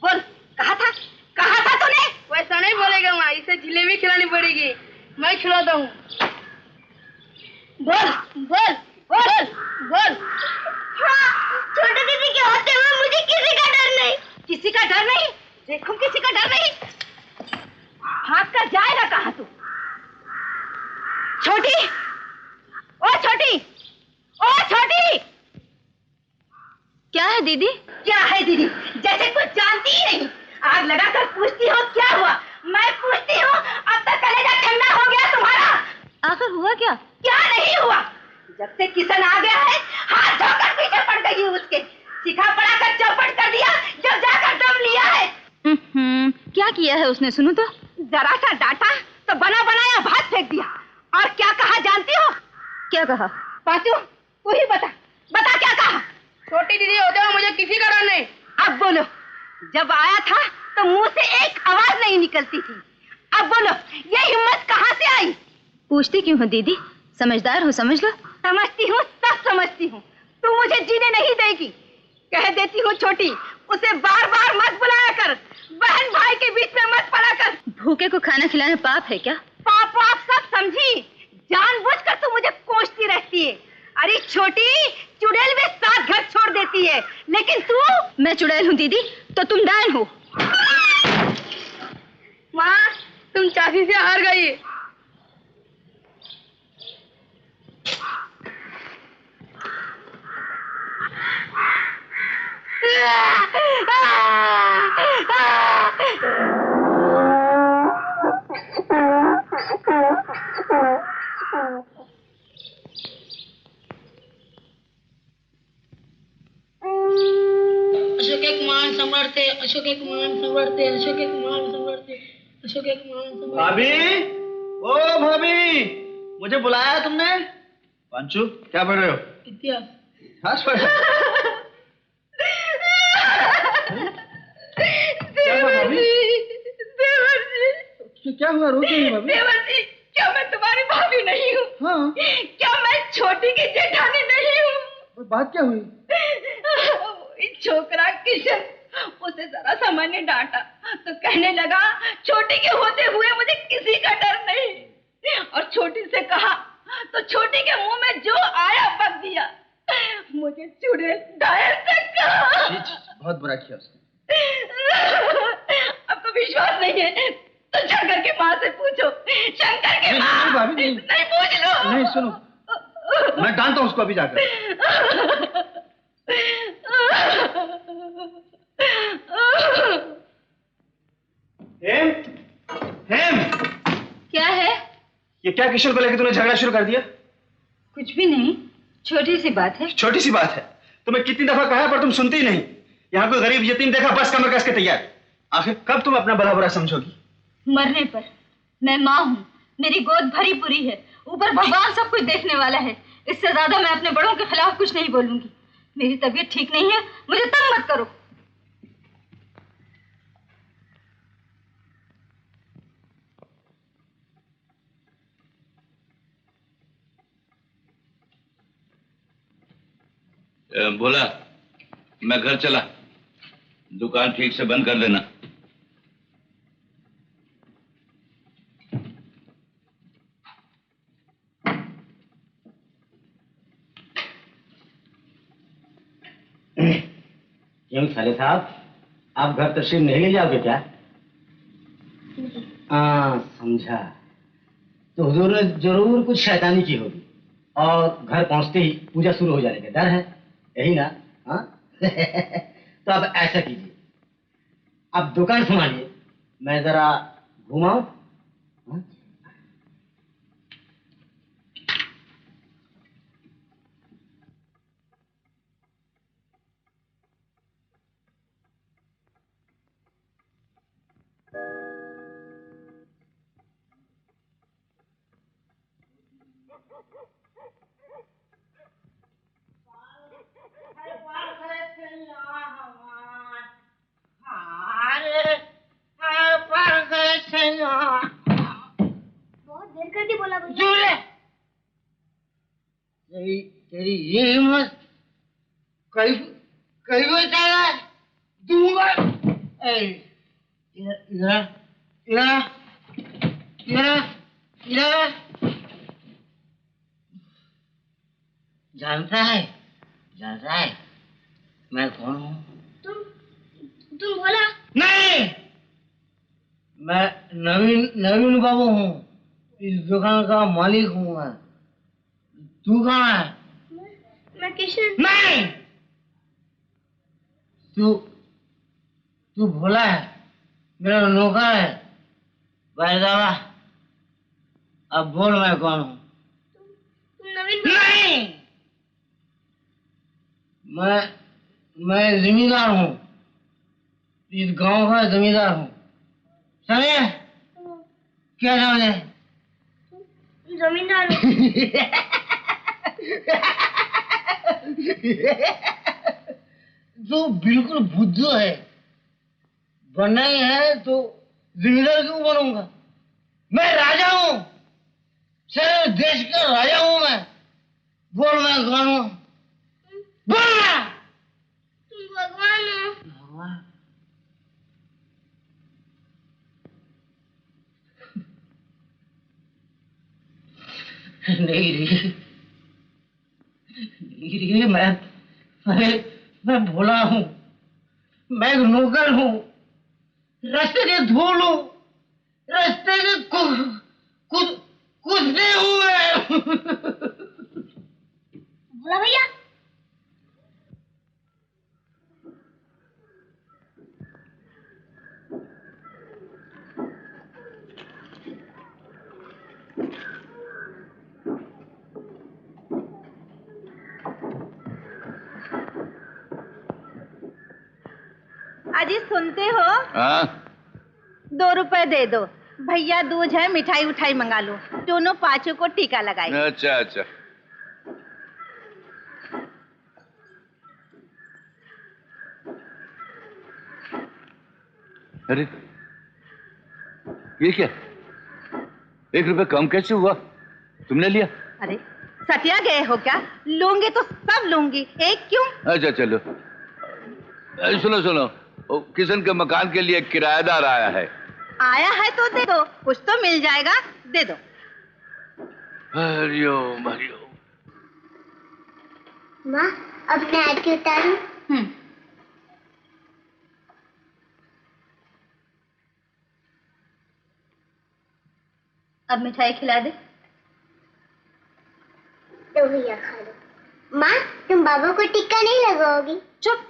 बोल, कहा था तूने? वैसा नहीं बोलेगा माँ, इसे जलेबी खिलानी पड़ेगी। मैं खिलाता हूँ। बोल बोल बोल बोल। हाँ, छोटी दीदी के होते हुए मुझे किसी का डर नहीं। किसी का डर नहीं? देखो किसी का डर नहीं। भाग कर जाएगा कहाँ तू? छोटी, ओ छोटी, ओ छोटी। क्या है दीदी? क्या है दीदी? जैसे कुछ जानती ही नहीं। आग लगाकर पूछती हो क्या हुआ? मैं पूछती हूँ, अब तक कलेजा ठंडा हो गया तुम्हारा? आखिर हुआ क्या? क्या नहीं हुआ? जब से किशन आ गया है, हाथ धोकर पीछे पड़ गई है उसके। सिखा पड़ा कर चौपट कर दिया, जब जाकर दम लिया है। क्या किया है उसने? सुनो तो। जरा सा डांटा तो बना बनाया भात फेंक दिया। और क्या कहा जानती हो? क्या कहा? पाचू, तू ही बता, बता क्या कहा? छोटी दीदी होते हुए मुझे किसी का डर नहीं। अब बोलो, जब आया था तो मुंह से एक आवाज नहीं निकलती थी। अब बोलो, ये हिम्मत कहाँ से आई? पूछती क्यों हो दीदी? समझदार हो, समझ लो। समझती हूँ, सब समझती हूँ। तू मुझे जीने नहीं देगी। कह देती हूँ छोटी, उसे बार बार मत बुलाया कर। बहन भाई के बीच में मत पड़ा कर। भूखे को खाना खिलाना पाप है क्या? पाप वाप सब समझी, जानबूझकर तू मुझे कोसती रहती है। अरे छोटी, चुड़ैल में 7 घर छोड़ देती है, लेकिन तू। मैं चुड़ैल हूँ दीदी तो तुम डायन हो। माँ, तुम चाची से हार गई। अशोक एक मान संवरते, अशोक एक मान संवरते, अशोक एक मान संवरते, अशोक एक मान संवरते। भाभी, ओ भाभी, मुझे बुलाया तुमने? पंचू, क्या पढ़ रहे हो? इतिहास। इतिहास पढ़ रहे हो? क्या हुआ भाभी? देवर जी, क्या हुआ? रो क्यों भाभी? देवर जी, क्या मैं तुम्हारी भाभी नहीं हूँ? हाँ। क्या मैं छोटी की जेठानी नहीं हूँ? बात क्या हुई? छोकरा किशन, उसे जरा सा मैंने डांटा तो कहने लगा छोटी के होते हुए मुझे किसी का डर नहीं। और छोटी से कहा तो छोटी के मुंह में जो आया बक दिया। मुझे चुड़ैल डायल तक कहा। बहुत बुरा किया उसने। अब तो विश्वास नहीं है तो शंकर की माँ से पूछो। शंकर की माँ। नहीं भाभी, नहीं पूछ लो। नहीं, सुनो, मैं डांटता हूँ उसको अभी जाकर। हेम, हेम, क्या है? ये क्या किशोर को लेकर तूने झगड़ा शुरू कर दिया? कुछ भी नहीं, छोटी सी बात है। छोटी सी बात है? तुम्हें कितनी दफा कहा पर तुम सुनती नहीं। यहाँ कोई गरीब यतीम देखा बस कमर कस के तैयार। आखिर कब तुम अपना भला बुरा समझोगी? मरने पर। मैं माँ हूँ, मेरी गोद भरी पूरी है, ऊपर भगवान सब कुछ देखने वाला है। इससे ज्यादा मैं अपने बड़ों के खिलाफ कुछ नहीं बोलूंगी। मेरी तबीयत ठीक नहीं है, मुझे तंग मत करो। बोला मैं घर चला, दुकान ठीक से बंद कर देना। क्यों साले साहब, आप घर तशरीफ नहीं ले जाओगे क्या? हाँ समझा। तो हुजूर ने जरूर कुछ शैतानी की होगी और घर पहुंचते ही पूजा शुरू हो जाने का डर है, यही ना? हाँ तो अब ऐसा कीजिए, अब दुकान संभालिए, मैं जरा घुमाऊं। बहुत देर कर दी बोला भैया। तेरी ये हिम्मत, कहीं वो चला दूंगा। जानता है मैं कौन हूँ? तुम बोला? नहीं, मैं नवीन बाबू हूँ, इस दुकान का मालिक हूँ मैं। तू कहाँ है? मैं किशन। नहीं, तू भोला है, मेरा नौकर है। बैदावा, अब बोल मैं कौन हूँ? तुम नवीन? नहीं, मैं जमींदार हूँ, इस गांव का जमींदार हूँ। समझे? क्या समझे? जमींदार जो बिल्कुल बुद्धू है, बनना ही है तो जमींदार क्यों बनूंगा? मैं राजा हूँ, सारे देश का राजा हूँ मैं। बोल मैं कौन हूँ? बोलना। तुम भगवान हो। भगवान? नहीं मैं भोला हूँ, मैं नौकर हूँ, रास्ते के धूल हूँ, रास्ते के कुत्ते हूँ मैं। बोला भैया? अजी सुनते हो? हाँ? 2 रुपए दे दो, भैया दूज है, मिठाई उठाई मंगा लो, दोनों पांचों को टीका लगाई। अच्छा अच्छा। अरे ये क्या, 1 रुपए कम कैसे हुआ? तुमने लिया? अरे सटिया गए हो क्या? लूंगी तो सब लूंगी, एक क्यों? अच्छा चलो। सुनो, किशन के मकान के लिए किराएदार आया है। आया है तो दे दो, कुछ तो मिल जाएगा, दे दो। हरिओम। माँ, अब मैं आरती उतारूं? अब मिठाई खिला दे। तो भैया खा लो। माँ, तुम बाबू को टिक्का नहीं लगाओगी? चुप।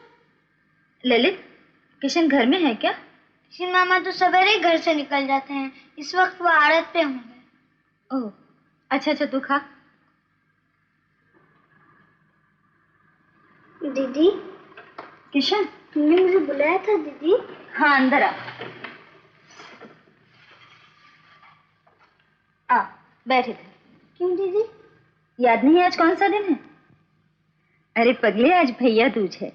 ललित, किशन घर में है क्या? किशन मामा तो सवेरे घर से निकल जाते हैं, इस वक्त वो आड़त पे होंगे। ओह अच्छा, तू खा। दीदी। किशन, तुमने मुझे बुलाया था दीदी? हाँ, अंदर आ बैठे थे। क्यों दीदी? याद नहीं आज कौन सा दिन है? अरे पगले, आज भैया दूज है।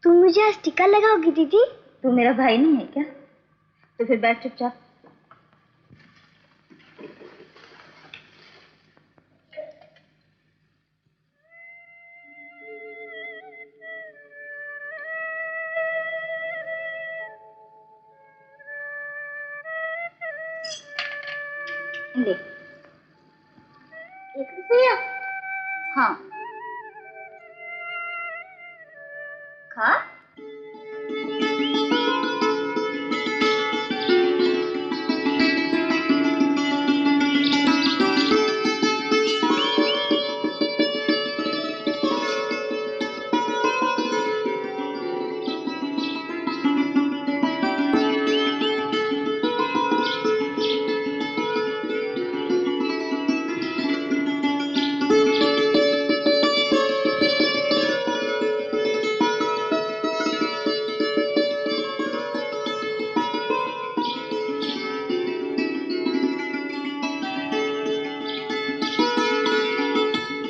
तुम मुझे आज टीका लगाओगी दीदी? तू मेरा भाई नहीं है क्या? तो फिर बैठ चुपचाप। ले। 1 रुपया? हाँ। खा।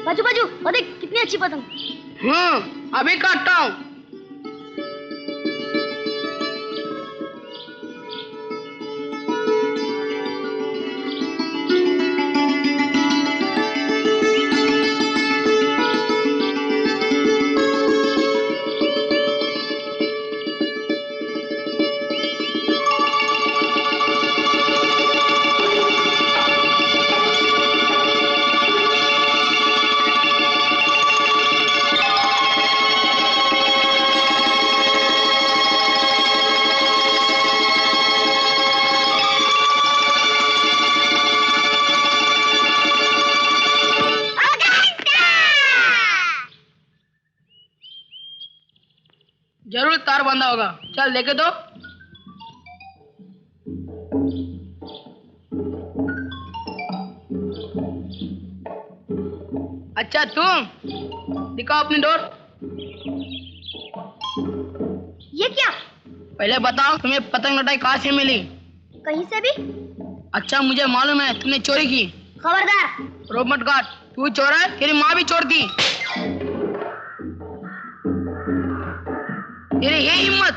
बाजू बाजू, और देख कितनी अच्छी पतंग। अभी काटता हूँ। जरूर तार बांधा होगा। चल देखे तो। अच्छा तुम दिखाओ अपनी डोर। ये क्या? पहले बताओ तुम्हें पतंग लटाई कहाँ से मिली? कहीं से भी। अच्छा मुझे मालूम है तुमने चोरी की। खबरदार। रोब मत काट। तू चोर है, तेरी माँ भी चोर थी। तेरी ये हिम्मत।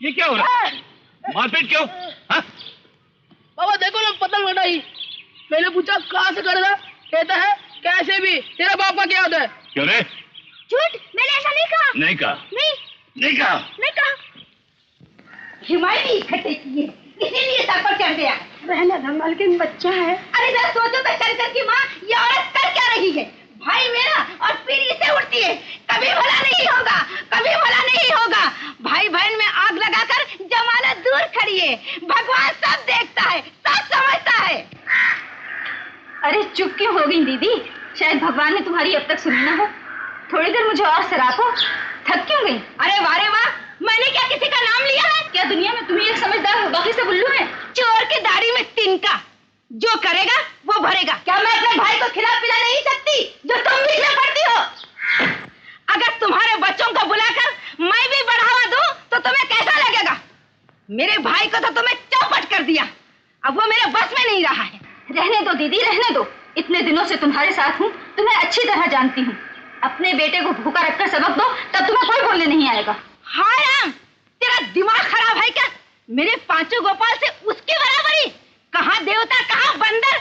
ये क्या हो रहा है? मारपीट क्यों? हाँ? बाबा देखो ना पतंग लटाई। मैंने पूछा कहाँ से करेगा, कहता है कैसे भी। तेरा बाप का क्या होता है? क्यों रे? झूठ, मैंने ऐसा नहीं कहा। नहीं कहा? नहीं कहा? नहीं कहा। हिमायती इकट्ठे किए, इसीलिए सर पर चढ़ गया। रहना ना मालकिन, बच्चा है। अरे जरा सोचो तो शंकर की माँ ये औरत कर क्या रही है? भाई मेरा और पीढ़ी से उठती है। कभी भला नहीं होगा, कभी भला नहीं होगा। भाई बहन में आग लगाकर जमानत दूर खड़ी है। भगवान सब देखता है, सब समझता है। अरे चुप क्यों हो गई दीदी? शायद भगवान ने तुम्हारी अब तक सुनी ना हो। थोड़ी देर मुझे और सराहो। थक क्यों गई? अरे वारे वाह, मैंने क्या किसी का नाम लिया है? क्या दुनिया में तुम ही एक समझदार हो, बाकी सब उल्लू हैं? चोर की दाढ़ी में तिनका, जो करेगा वो भरेगा। क्या मैं अपने भाई को खिला पिला नहीं सकती जो तुम बीच में पड़ती हो? अगर तुम्हारे बच्चों को बुलाकर मैं भी बढ़ावा दूं तो तुम्हें कैसा लगेगा? मेरे भाई को तो तुम्हें चौपट कर दिया, अब वो मेरे बस में नहीं रहा है। रहने दो दीदी, रहने दो। इतने दिनों से तुम्हारे साथ हूँ, तुम्हें अच्छी तरह जानती हूँ। अपने बेटे को भूखा रखकर सबक दो, तब तुम्हें कोई बोलने नहीं आएगा। हाय राम, तेरा दिमाग खराब है क्या? मेरे पांचों गोपाल से उसकी बराबरी? कहाँ देवता कहाँ बंदर?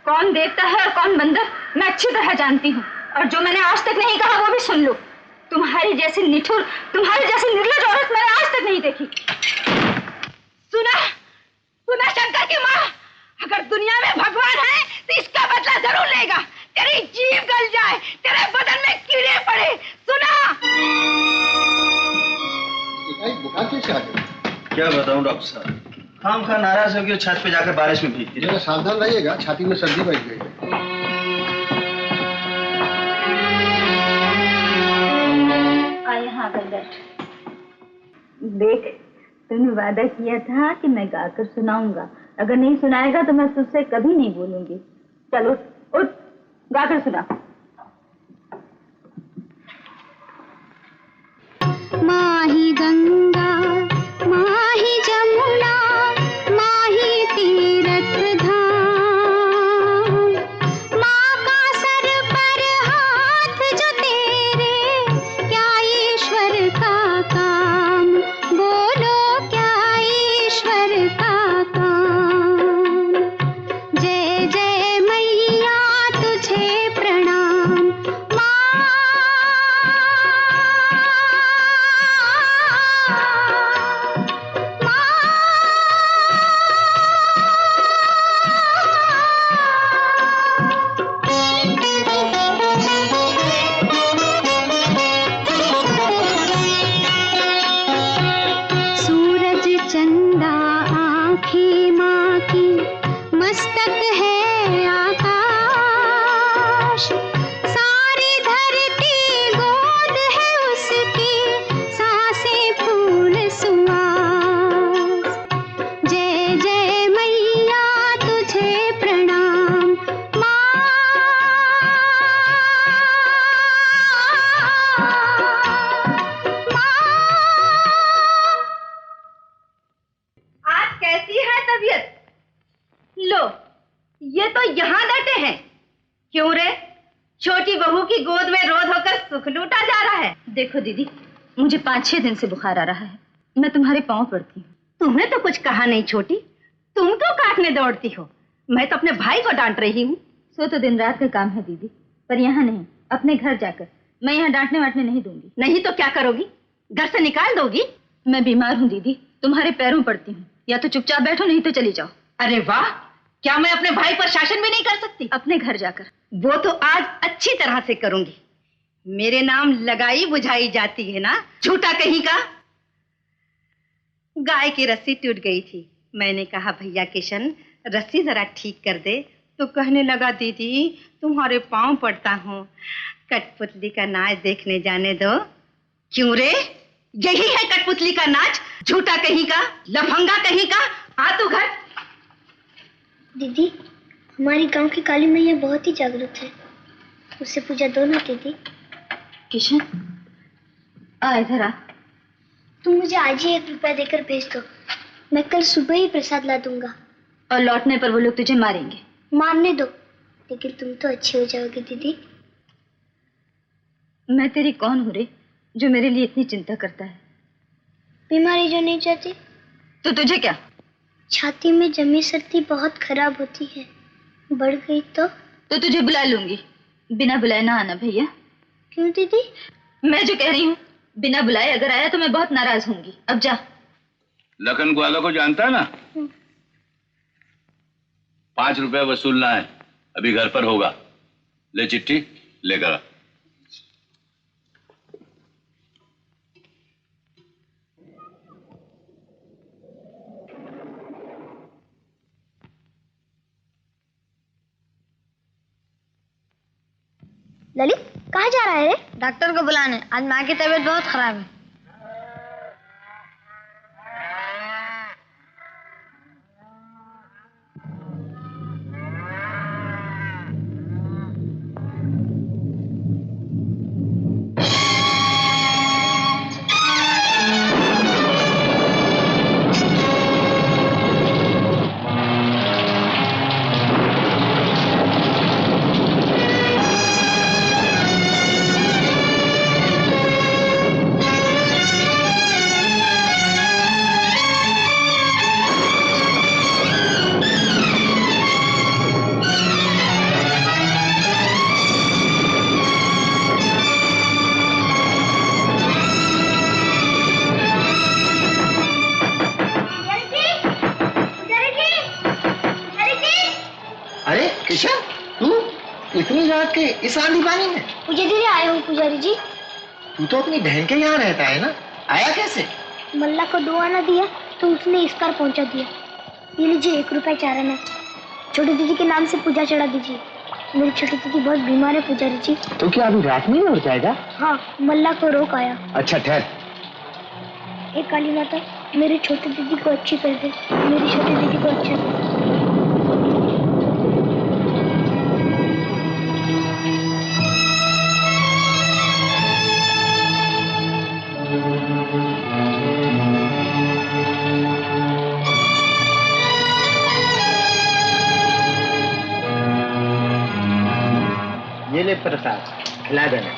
कौन देवता है और कौन बंदर मैं अच्छी तरह जानती हूँ, और जो मैंने आज तक नहीं कहा वो भी सुन लो। तुम्हारी जैसी निठुर, तुम्हारी जैसी निर्लज औरत मैंने आज तक नहीं देखी। सुना सुना शंकर की माँ, अगर दुनिया में भगवान है तो इसका बदला जरूर लेगा। तेरी जीभ गल जाए, तेरे बदन में कीड़े पड़े। सुना? बुखार कैसे क्या बताऊं डॉक्टर साहब, खाम खा नाराज हो गया, छत पे जाकर बारिश में भीगती रही। सावधान रहिएगा, छाती में सर्दी बैठ गई है। यहाँ आकर बैठ। देख, तूने वादा किया था कि मैं गाकर सुनाऊंगा, अगर नहीं सुनाएगा तो मैं तुझसे कभी नहीं बोलूंगी। चलो उठ, गाकर सुना। माही गंगा माही जमुना माही तीरथ धाम, माँ का सर पर हाथ जो तेरे, क्या ईश्वर का काम, बोलो क्या ईश्वर का काम। जय जय मैया तुझे प्रणाम, सूरज चंदा आँखें माँ की, मस्तक है आकाश, सारी धरती गोद है उसकी, सांसें फूल सुवास। जय जय मैया तुझे प्रणाम, आज कैसी है तबीयत? लो, ये तो यहाँ डटे हैं। क्यों रे? छोटी बहू की गोद में रोध होकर सुख लूटा जा रहा है। देखो दीदी, मुझे 5-6 दिन से बुखार आ रहा है, मैं तुम्हारे पांव पड़ती हूँ। तुम्हें तो कुछ कहा नहीं छोटी, तुम क्यों काटने दौड़ती हो? मैं तो अपने भाई को डांट रही हूँ। सो तो दिन रात का काम है दीदी, पर यहाँ नहीं, अपने घर जाकर। मैं यहाँ डांटने वाटने नहीं दूंगी। नहीं तो क्या करोगी? घर से निकाल दोगी? मैं बीमार हूँ दीदी, तुम्हारे पैरों पड़ती हूँ, या तो चुपचाप बैठो नहीं तो चली जाओ। अरे वाह, क्या मैं अपने भाई पर शासन भी नहीं कर सकती? अपने घर जाकर। वो तो आज अच्छी तरह से करूंगी। मेरे नाम लगाई बुझाई जाती है ना, झूठा कहीं का। गाय की रस्सी टूट गई थी, मैंने कहा भैया किशन रस्सी जरा ठीक कर दे, तो कहने लगा दीदी तुम्हारे पांव पड़ता हूँ, कठपुतली का नाच देखने जाने दो। क्यों रे, यही है कठपुतली का नाच? झूठा कहीं का, लफंगा कहीं का। आ तू घर। दीदी, हमारी गांव की काली मैया बहुत ही जागरूक है, उससे पूजा दो ना दीदी। किशन, आ इधर आ। तुम मुझे आज ही 1 रुपया देकर भेज दो, मैं कल सुबह ही प्रसाद ला दूंगा। और लौटने पर वो लोग तुझे मारेंगे। मारने दो, लेकिन तुम तो अच्छी हो जाओगी दीदी। मैं तेरी कौन हूँ रे, जो मेरे लिए इतनी चिंता करता है? बीमारी जो नहीं जाती तो तुझे क्या? छाती में जमी सर्दी बहुत खराब होती है, बढ़ गई तो तुझे बुला लूंगी। बिना बुलाए ना आना भैया। क्यों दीदी? मैं जो कह रही हूँ, बिना बुलाए अगर आया तो मैं बहुत नाराज होंगी। अब जा। लखन ग्वाला को जानता है ना? 5 रुपए वसूलना है, अभी घर पर होगा। ले चिट्ठी लेकर आ। ललित, कहाँ जा रहा है रे? डॉक्टर को बुलाने, आज माँ की तबीयत बहुत खराब है। किशन, तू इतनी रात के इस आंधी पानी में? पुजारी जी आया हूँ पुजारी जी। तू तो अपनी बहन के यहाँ रहता है ना, आया कैसे? मल्ला को दुआ न दिया तो उसने इस पर पहुंचा दिया। ये लीजिए 1 रुपया चारण है। छोटी दीदी के नाम से पूजा चढ़ा दीजिए। मेरी छोटी दीदी बहुत बीमार है पुजारी जी। तो क्या अभी रात में ही उड़ जाएगा? हाँ, मल्ला को रोक आया। अच्छा ठहर। एक काली माता मेरी छोटी दीदी को अच्छी कर दे, मेरी छोटी दीदी को अच्छा कर दे। ये ले प्रसाद, खिला देना।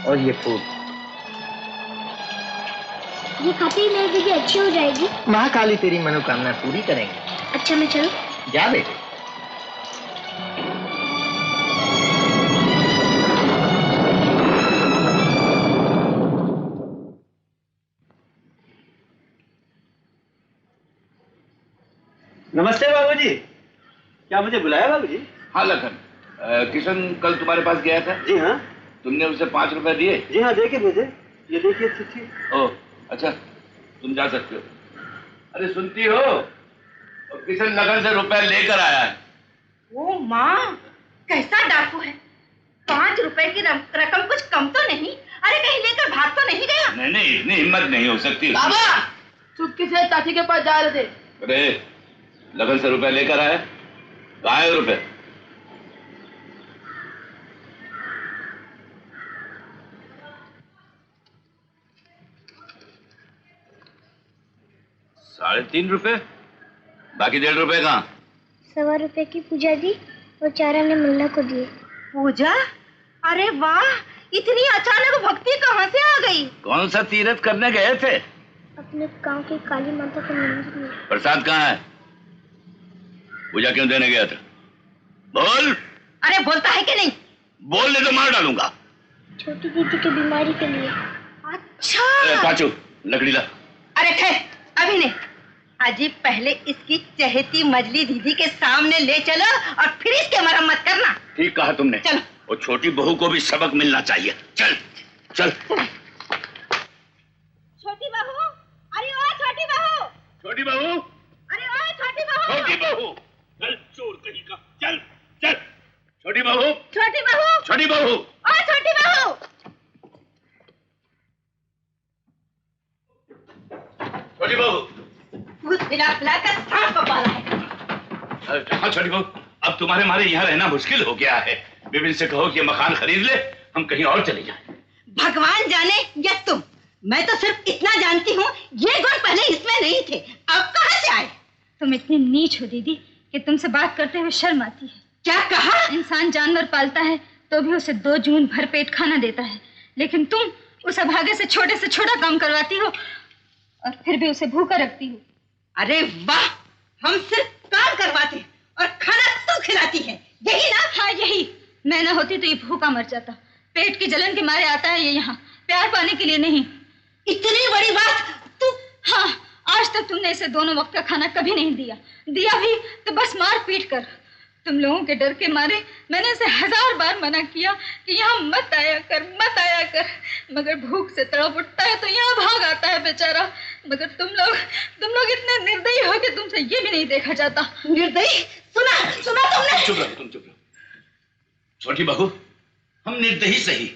और ये फूल। ये खाते ही मेरी दीदी अच्छी हो जाएगी। महाकाली तेरी मनोकामना पूरी करेंगे। अच्छा मैं चलूं? जा बेटे। नमस्ते बाबूजी। क्या मुझे बुलाया बाबूजी? हाँ लखन, किशन कल तुम्हारे पास गया था? जी हाँ। तुमने उसे 5 रुपए दिए? जी हाँ, दे के भेजे। ये देखिए चिट्ठी। ओह अच्छा, तुम जा सकते हो। अरे सुनती हो, किशन लगन से रुपए लेकर आया है। ओ माँ, कैसा डाकू है। 5 रुपए की रकम कुछ कम तो नहीं? अरे कहीं लेकर भाग तो नहीं गया? नहीं नहीं, इतनी हिम्मत नहीं हो सकती। बाबा, चुपके से चाची के पास जा रहे थे। अरे लगन से रुपए लेकर आया? कहाँ है रुपए? ₹3.5 रुपए? बाकी 1.5 रुपए कहाँ? 1.25 रुपए की पूजा दी और चारा ने मुल्ला को दिए। पूजा? अरे वाह, इतनी अचानक भक्ति कहाँ से आ गई? कौन सा तीर्थ करने गए थे? अपने गांव की काली माता के मंदिर में। प्रसाद कहाँ है? पूजा क्यों देने गया था? बोल। अरे बोलता है कि नहीं? बोल ले तो मार डालूंगा। छोटी दीदी की बीमारी के लिए। अच्छा। पाचू, लकड़ी ला। अरे ठहर, अभी नहीं। अजी पहले इसकी चहेती मजली दीदी के सामने ले चलो और फिर इसके मरम्मत करना। ठीक कहा तुमने। चलो। वो छोटी बहू को भी सबक मिलना चाहिए। चल चल। छोटी बहू, अरे ओ छोटी बहू। छोटी बहू, अरे ओ छोटी बहू। छोटी बहू, चल चोर कहीं का, चल चल। छोटी बहू, छोटी बहू, छोटी बहू, ओ छोटी बहू। छोटी बहू। भूत पिला पिला कर सांप को पाला है। हाँ छोटी बहू, अब तुम्हारे मारे यहाँ रहना मुश्किल हो गया है। बिपिन से कहो कि मकान खरीद ले, हम कहीं और चले जाएं। भगवान जाने या तुम, मैं तो सिर्फ इतना जानती हूँ, ये गुण पहले इसमें नहीं थे, अब कहाँ से आए? तुम इतनी नीच हो दीदी कि तुमसे बात करते हुए शर्म आती है। क्या कहा? इंसान जानवर पालता है तो भी उसे 2 जून भर पेट खाना देता है, लेकिन तुम उस अभागे से छोटा काम करवाती हो और फिर भी उसे भूखा रखती हो। अरे वाह, हम सिर्फ काम करवाते और खाना तो खिलाती है, यही ना? हाँ यही। मैं ना होती तो ये भूखा मर जाता। पेट की जलन के मारे आता है ये यहाँ, प्यार पाने के लिए नहीं। इतनी बड़ी बात तू? हाँ, आज तक तुमने इसे 2 वक्त का खाना कभी नहीं दिया, दिया भी तो बस मार पीट कर। तुम लोगों के डर के मारे मैंने इसे 1000 बार मना किया कि यहाँ मत आया कर, मत आया कर, मगर भूख से तड़प उठता है तो यहाँ भाग आता है बेचारा। मगर तुम लोग इतने निर्दयी हो कि तुमसे ये भी नहीं देखा जाता। निर्दयी? सुना तुमने? चुप रहो, तुम चुप रहो। छोटी बहू, हम निर्दयी सही,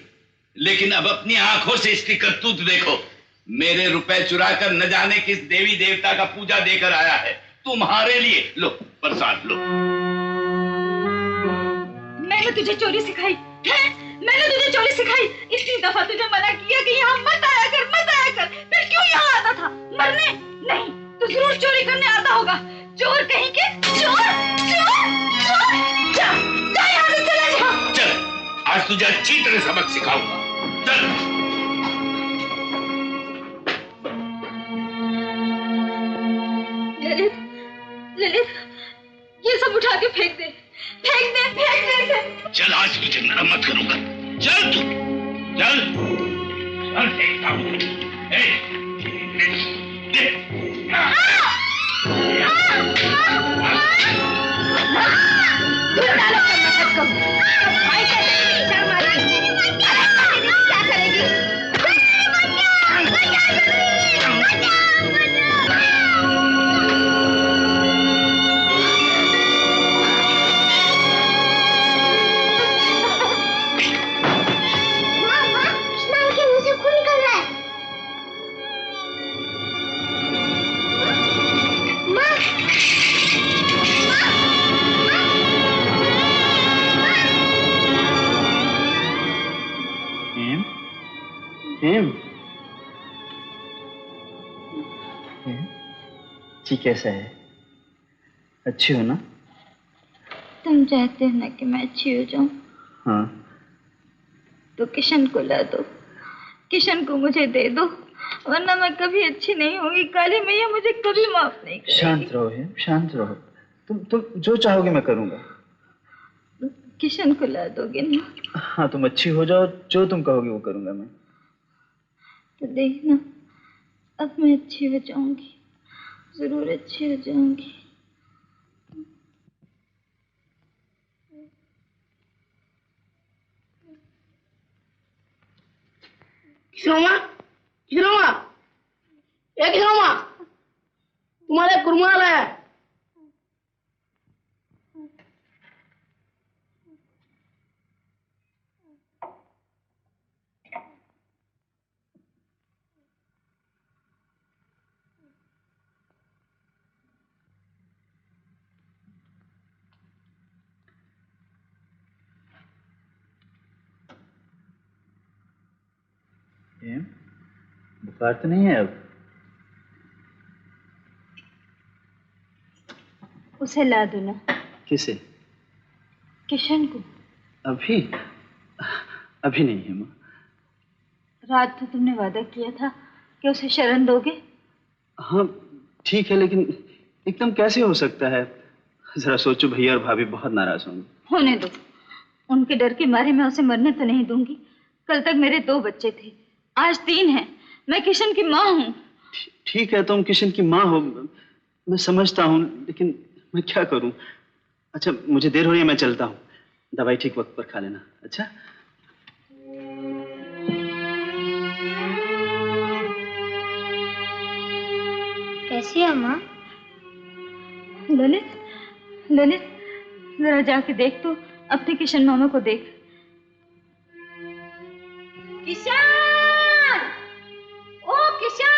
लेकिन अब अपनी आंखों से इसकी करतूत देखो। मेरे रुपए चुरा कर न जाने किस देवी देवता का पूजा देकर आया है तुम्हारे लिए। लो प्रसाद लो। मैंने तुझे चोरी सिखाई है? मैंने तुझे चोरी सिखाई? इतनी दफा तुझे मना किया कि यहाँ मत आया कर, मत आया कर, फिर क्यों यहाँ आता था? मरने? नहीं, तू जरूर चोरी करने आता होगा। चोर कहीं के, चोर चोर चोर। जा यहाँ से, चला जा। चल, आज तुझे अच्छी तरह सबक सिखाऊंगा। चल। ललित, ये सब उठा के फेंक दे, फेंक दे, फेंक दे इसे। चल, आज तुझे नरम मत करूंगा। चल तू, चल, चल देखता हूँ। क्या करेगी? जी कैसा है? अच्छी हो ना? तुम चाहते हो ना कि मैं अच्छी हो जाऊं? हाँ। तो किशन को ला दो, किशन को मुझे दे दो, वरना मैं कभी अच्छी नहीं होंगी। काली मैया मुझे कभी माफ नहीं करेगी। शांत रहो हेम, शांत रहो। तुम जो चाहोगे मैं करूंगा। किशन को ला दोगे ना? हाँ, तुम अच्छी हो जाओ, जो तुम कहोगे वो करूंगा मैं। तो देखना, अब मैं अच्छी हो जाऊंगी, जरूर अच्छी हो जाऊंगी। किशोमा, किशोमा, ए किशोमा, तुम्हारे कुरमुरा लाया है। बुखार तो नहीं है अब? उसे ला दो ना। किसे? किशन को। अभी? अभी नहीं है माँ। रात तो तुमने वादा किया था कि उसे शरण दोगे। हाँ ठीक है, लेकिन एकदम कैसे हो सकता है? जरा सोचो, भैया और भाभी बहुत नाराज होंगे। होने दो, उनके डर के मारे मैं उसे मरने तो नहीं दूंगी। कल तक मेरे 2 बच्चे थे, आज 3 हैं। मैं किशन की माँ हूँ। ठीक है, तुम किशन की माँ हो, मैं समझता हूँ, लेकिन मैं क्या करूँ? अच्छा, मुझे देर हो रही है, मैं चलता हूँ। दवाई ठीक वक्त पर खा लेना। अच्छा? कैसी है माँ? ललित, ललित, जरा जाके देख तो, अपने किशन मामा को देख। किशन! ओ किशन!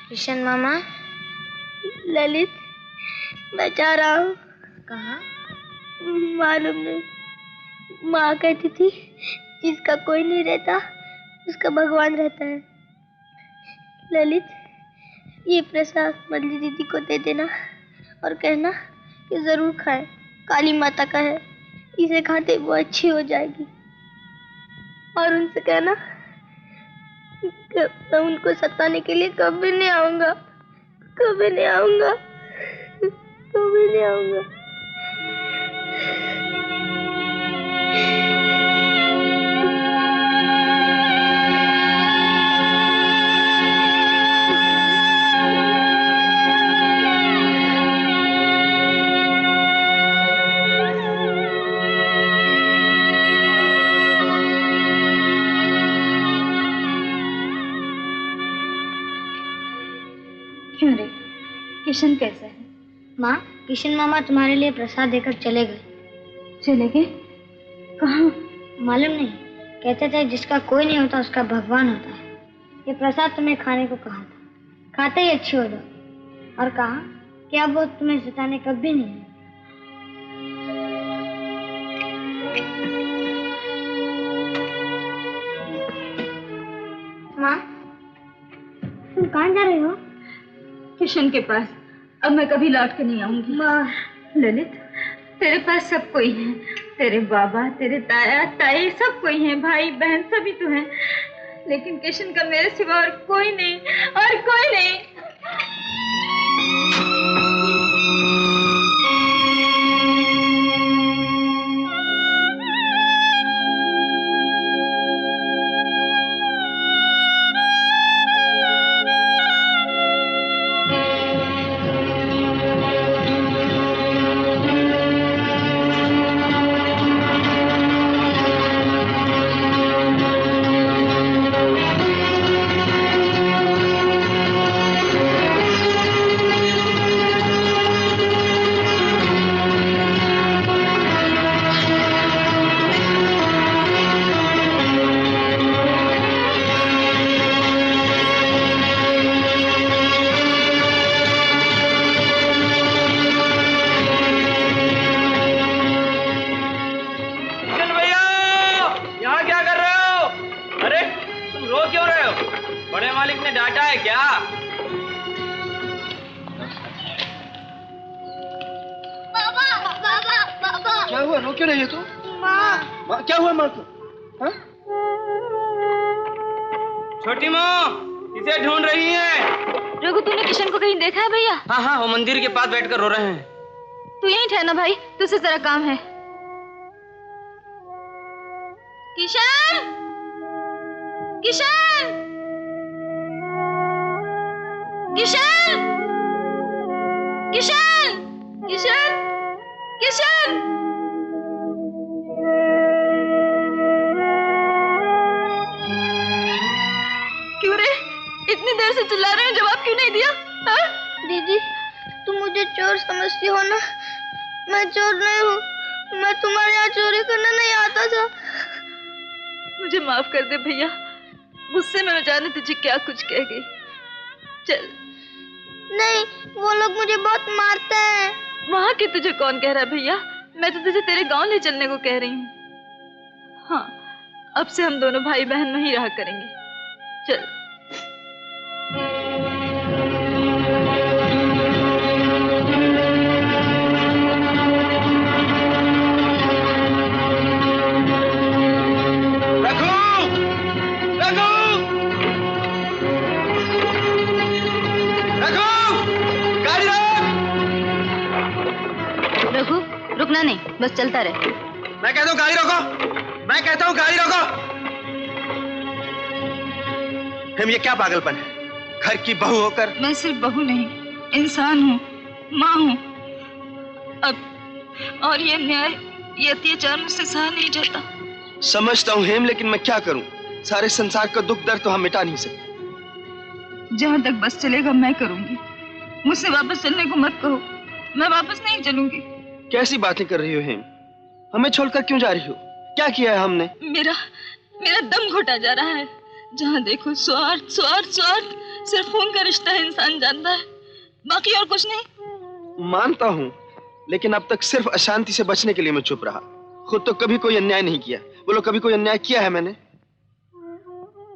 किशन मामा, ललित, मैं जा रहा हूँ। कहाँ? मालूम नहीं। माँ कहती थी जिसका कोई नहीं रहता उसका भगवान रहता है। ललित, ये प्रसाद मंजली दीदी को दे देना और कहना कि जरूर खाए, काली माता का है, इसे खाते वो अच्छी हो जाएगी। और उनसे कहना कि मैं उनको सताने के लिए कभी नहीं आऊंगा, कभी नहीं आऊंगा, कभी नहीं आऊंगा। क्यों रे, किशन कैसा है? माँ, किशन मामा तुम्हारे लिए प्रसाद देकर चले गए। चले गए? कहाँ? मालूम नहीं, कहते थे जिसका कोई नहीं होता उसका भगवान होता है। ये प्रसाद तुम्हें खाने को कहा था, खाते ही अच्छी हो जाओ। और कहा कि अब वो तुम्हें सताने कभी नहीं है। माँ, तुम कहाँ जा रही हो? किशन के पास। अब मैं कभी लौट के नहीं आऊंगी। माँ। ललित, तेरे पास सब कोई है, तेरे बाबा, तेरे ताया ताई सब कोई है, भाई बहन सभी तो हैं, लेकिन किशन का मेरे सिवा और कोई नहीं, और कोई नहीं। बड़े मालिक ने डांटा है क्या? बाबा बाबा बाबा क्या हुआ? रो क्यों रही है तू? माँ क्या हुआ माँ को? हाँ? छोटी माँ इसे ढूंढ रही है। रघु, तूने किशन को कहीं देखा है भैया? हाँ हाँ, वो मंदिर के पास बैठकर रो रहे हैं। तू यहीं ठहरना भाई, तुझसे जरा काम है। किशन! किशन! किशन! किशन! किशन! किशन! क्यों रे? इतनी देर से चिल्ला रहे हैं, जवाब क्यों नहीं दिया? हाँ? दीदी, तुम मुझे चोर समझती हो ना? मैं चोर नहीं हूँ। मैं तुम्हारे यहाँ चोरी करने नहीं आता था। मुझे माफ कर दे भैया, गुस्से में मैं जाने तुझे क्या कुछ कह गई। चल। नहीं, वो लोग मुझे बहुत मारते हैं। वहाँ की तुझे कौन कह रहा है भैया? मैं तो तुझे तेरे गांव ले चलने को कह रही हूँ। हाँ, अब से हम दोनों भाई बहन वहीं रहा करेंगे। चल। रघु, रुकना नहीं, बस चलता रहे। मैं कहता हूँ गाड़ी रोको। मैं कहता हूँ गाड़ी रोको। हम ये क्या पागलपन है? घर की बहू होकर। मैं सिर्फ बहू नहीं, इंसान हूँ, माँ हूँ। अब और ये न्याय, ये अत्याचार मुझसे सहा नहीं जाता। समझता हूँ हेम, लेकिन मैं क्या करूँ? सारे संसार का दुख दर्द तो हम मिटा नहीं सकते। जहाँ तक बस चलेगा मैं करूंगी। मुझसे वापस चलने को मत कहो, मैं वापस नहीं चलूंगी। कैसी बातें कर रही हो हेम? हमें छोड़कर क्यों जा रही हो? क्या किया है हमने? मेरा दम घुटा जा रहा है। जहाँ देखो स्वार्थ स्वार्थ स्वार्थ। सिर्फ खून का रिश्ता है, इंसान जानता है, बाकी और कुछ नहीं। मानता हूँ, लेकिन अब तक सिर्फ अशांति से बचने के लिए मैं चुप रहा। खुद तो कभी कोई अन्याय नहीं किया। बोलो, कभी कोई अन्याय किया है मैंने?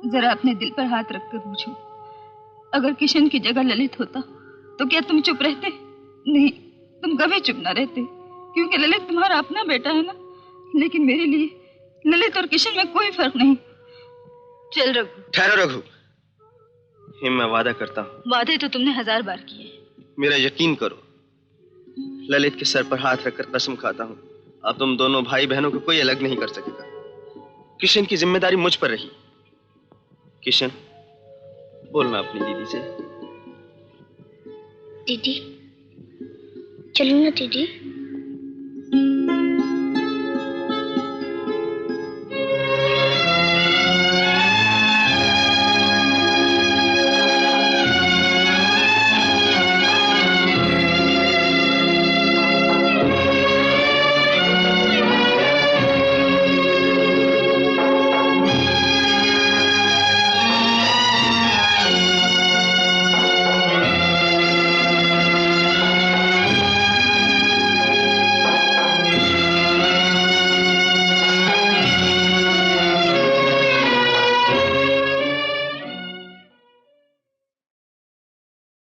जरा अपने दिल पर हाथ रखकर पूछो, अगर किशन की जगह ललित होता तो क्या तुम चुप रहते? नहीं, तुम कभी चुप ना रहते, क्योंकि ललित तुम्हारा अपना बेटा है ना। लेकिन मेरे लिए ललित और किशन में कोई फर्क नहीं। चल रघु। ठहरो रघु। हिम, मैं वादा करता हूँ। वादे तो तुमने 1000 बार किए। मेरा यकीन करो, ललित के सर पर हाथ रखकर कसम खाता हूँ, अब तुम दोनों भाई बहनों को कोई अलग नहीं कर सकेगा। किशन की जिम्मेदारी मुझ पर रही। किशन, बोलना अपनी दीदी से। दीदी, चलो ना दीदी।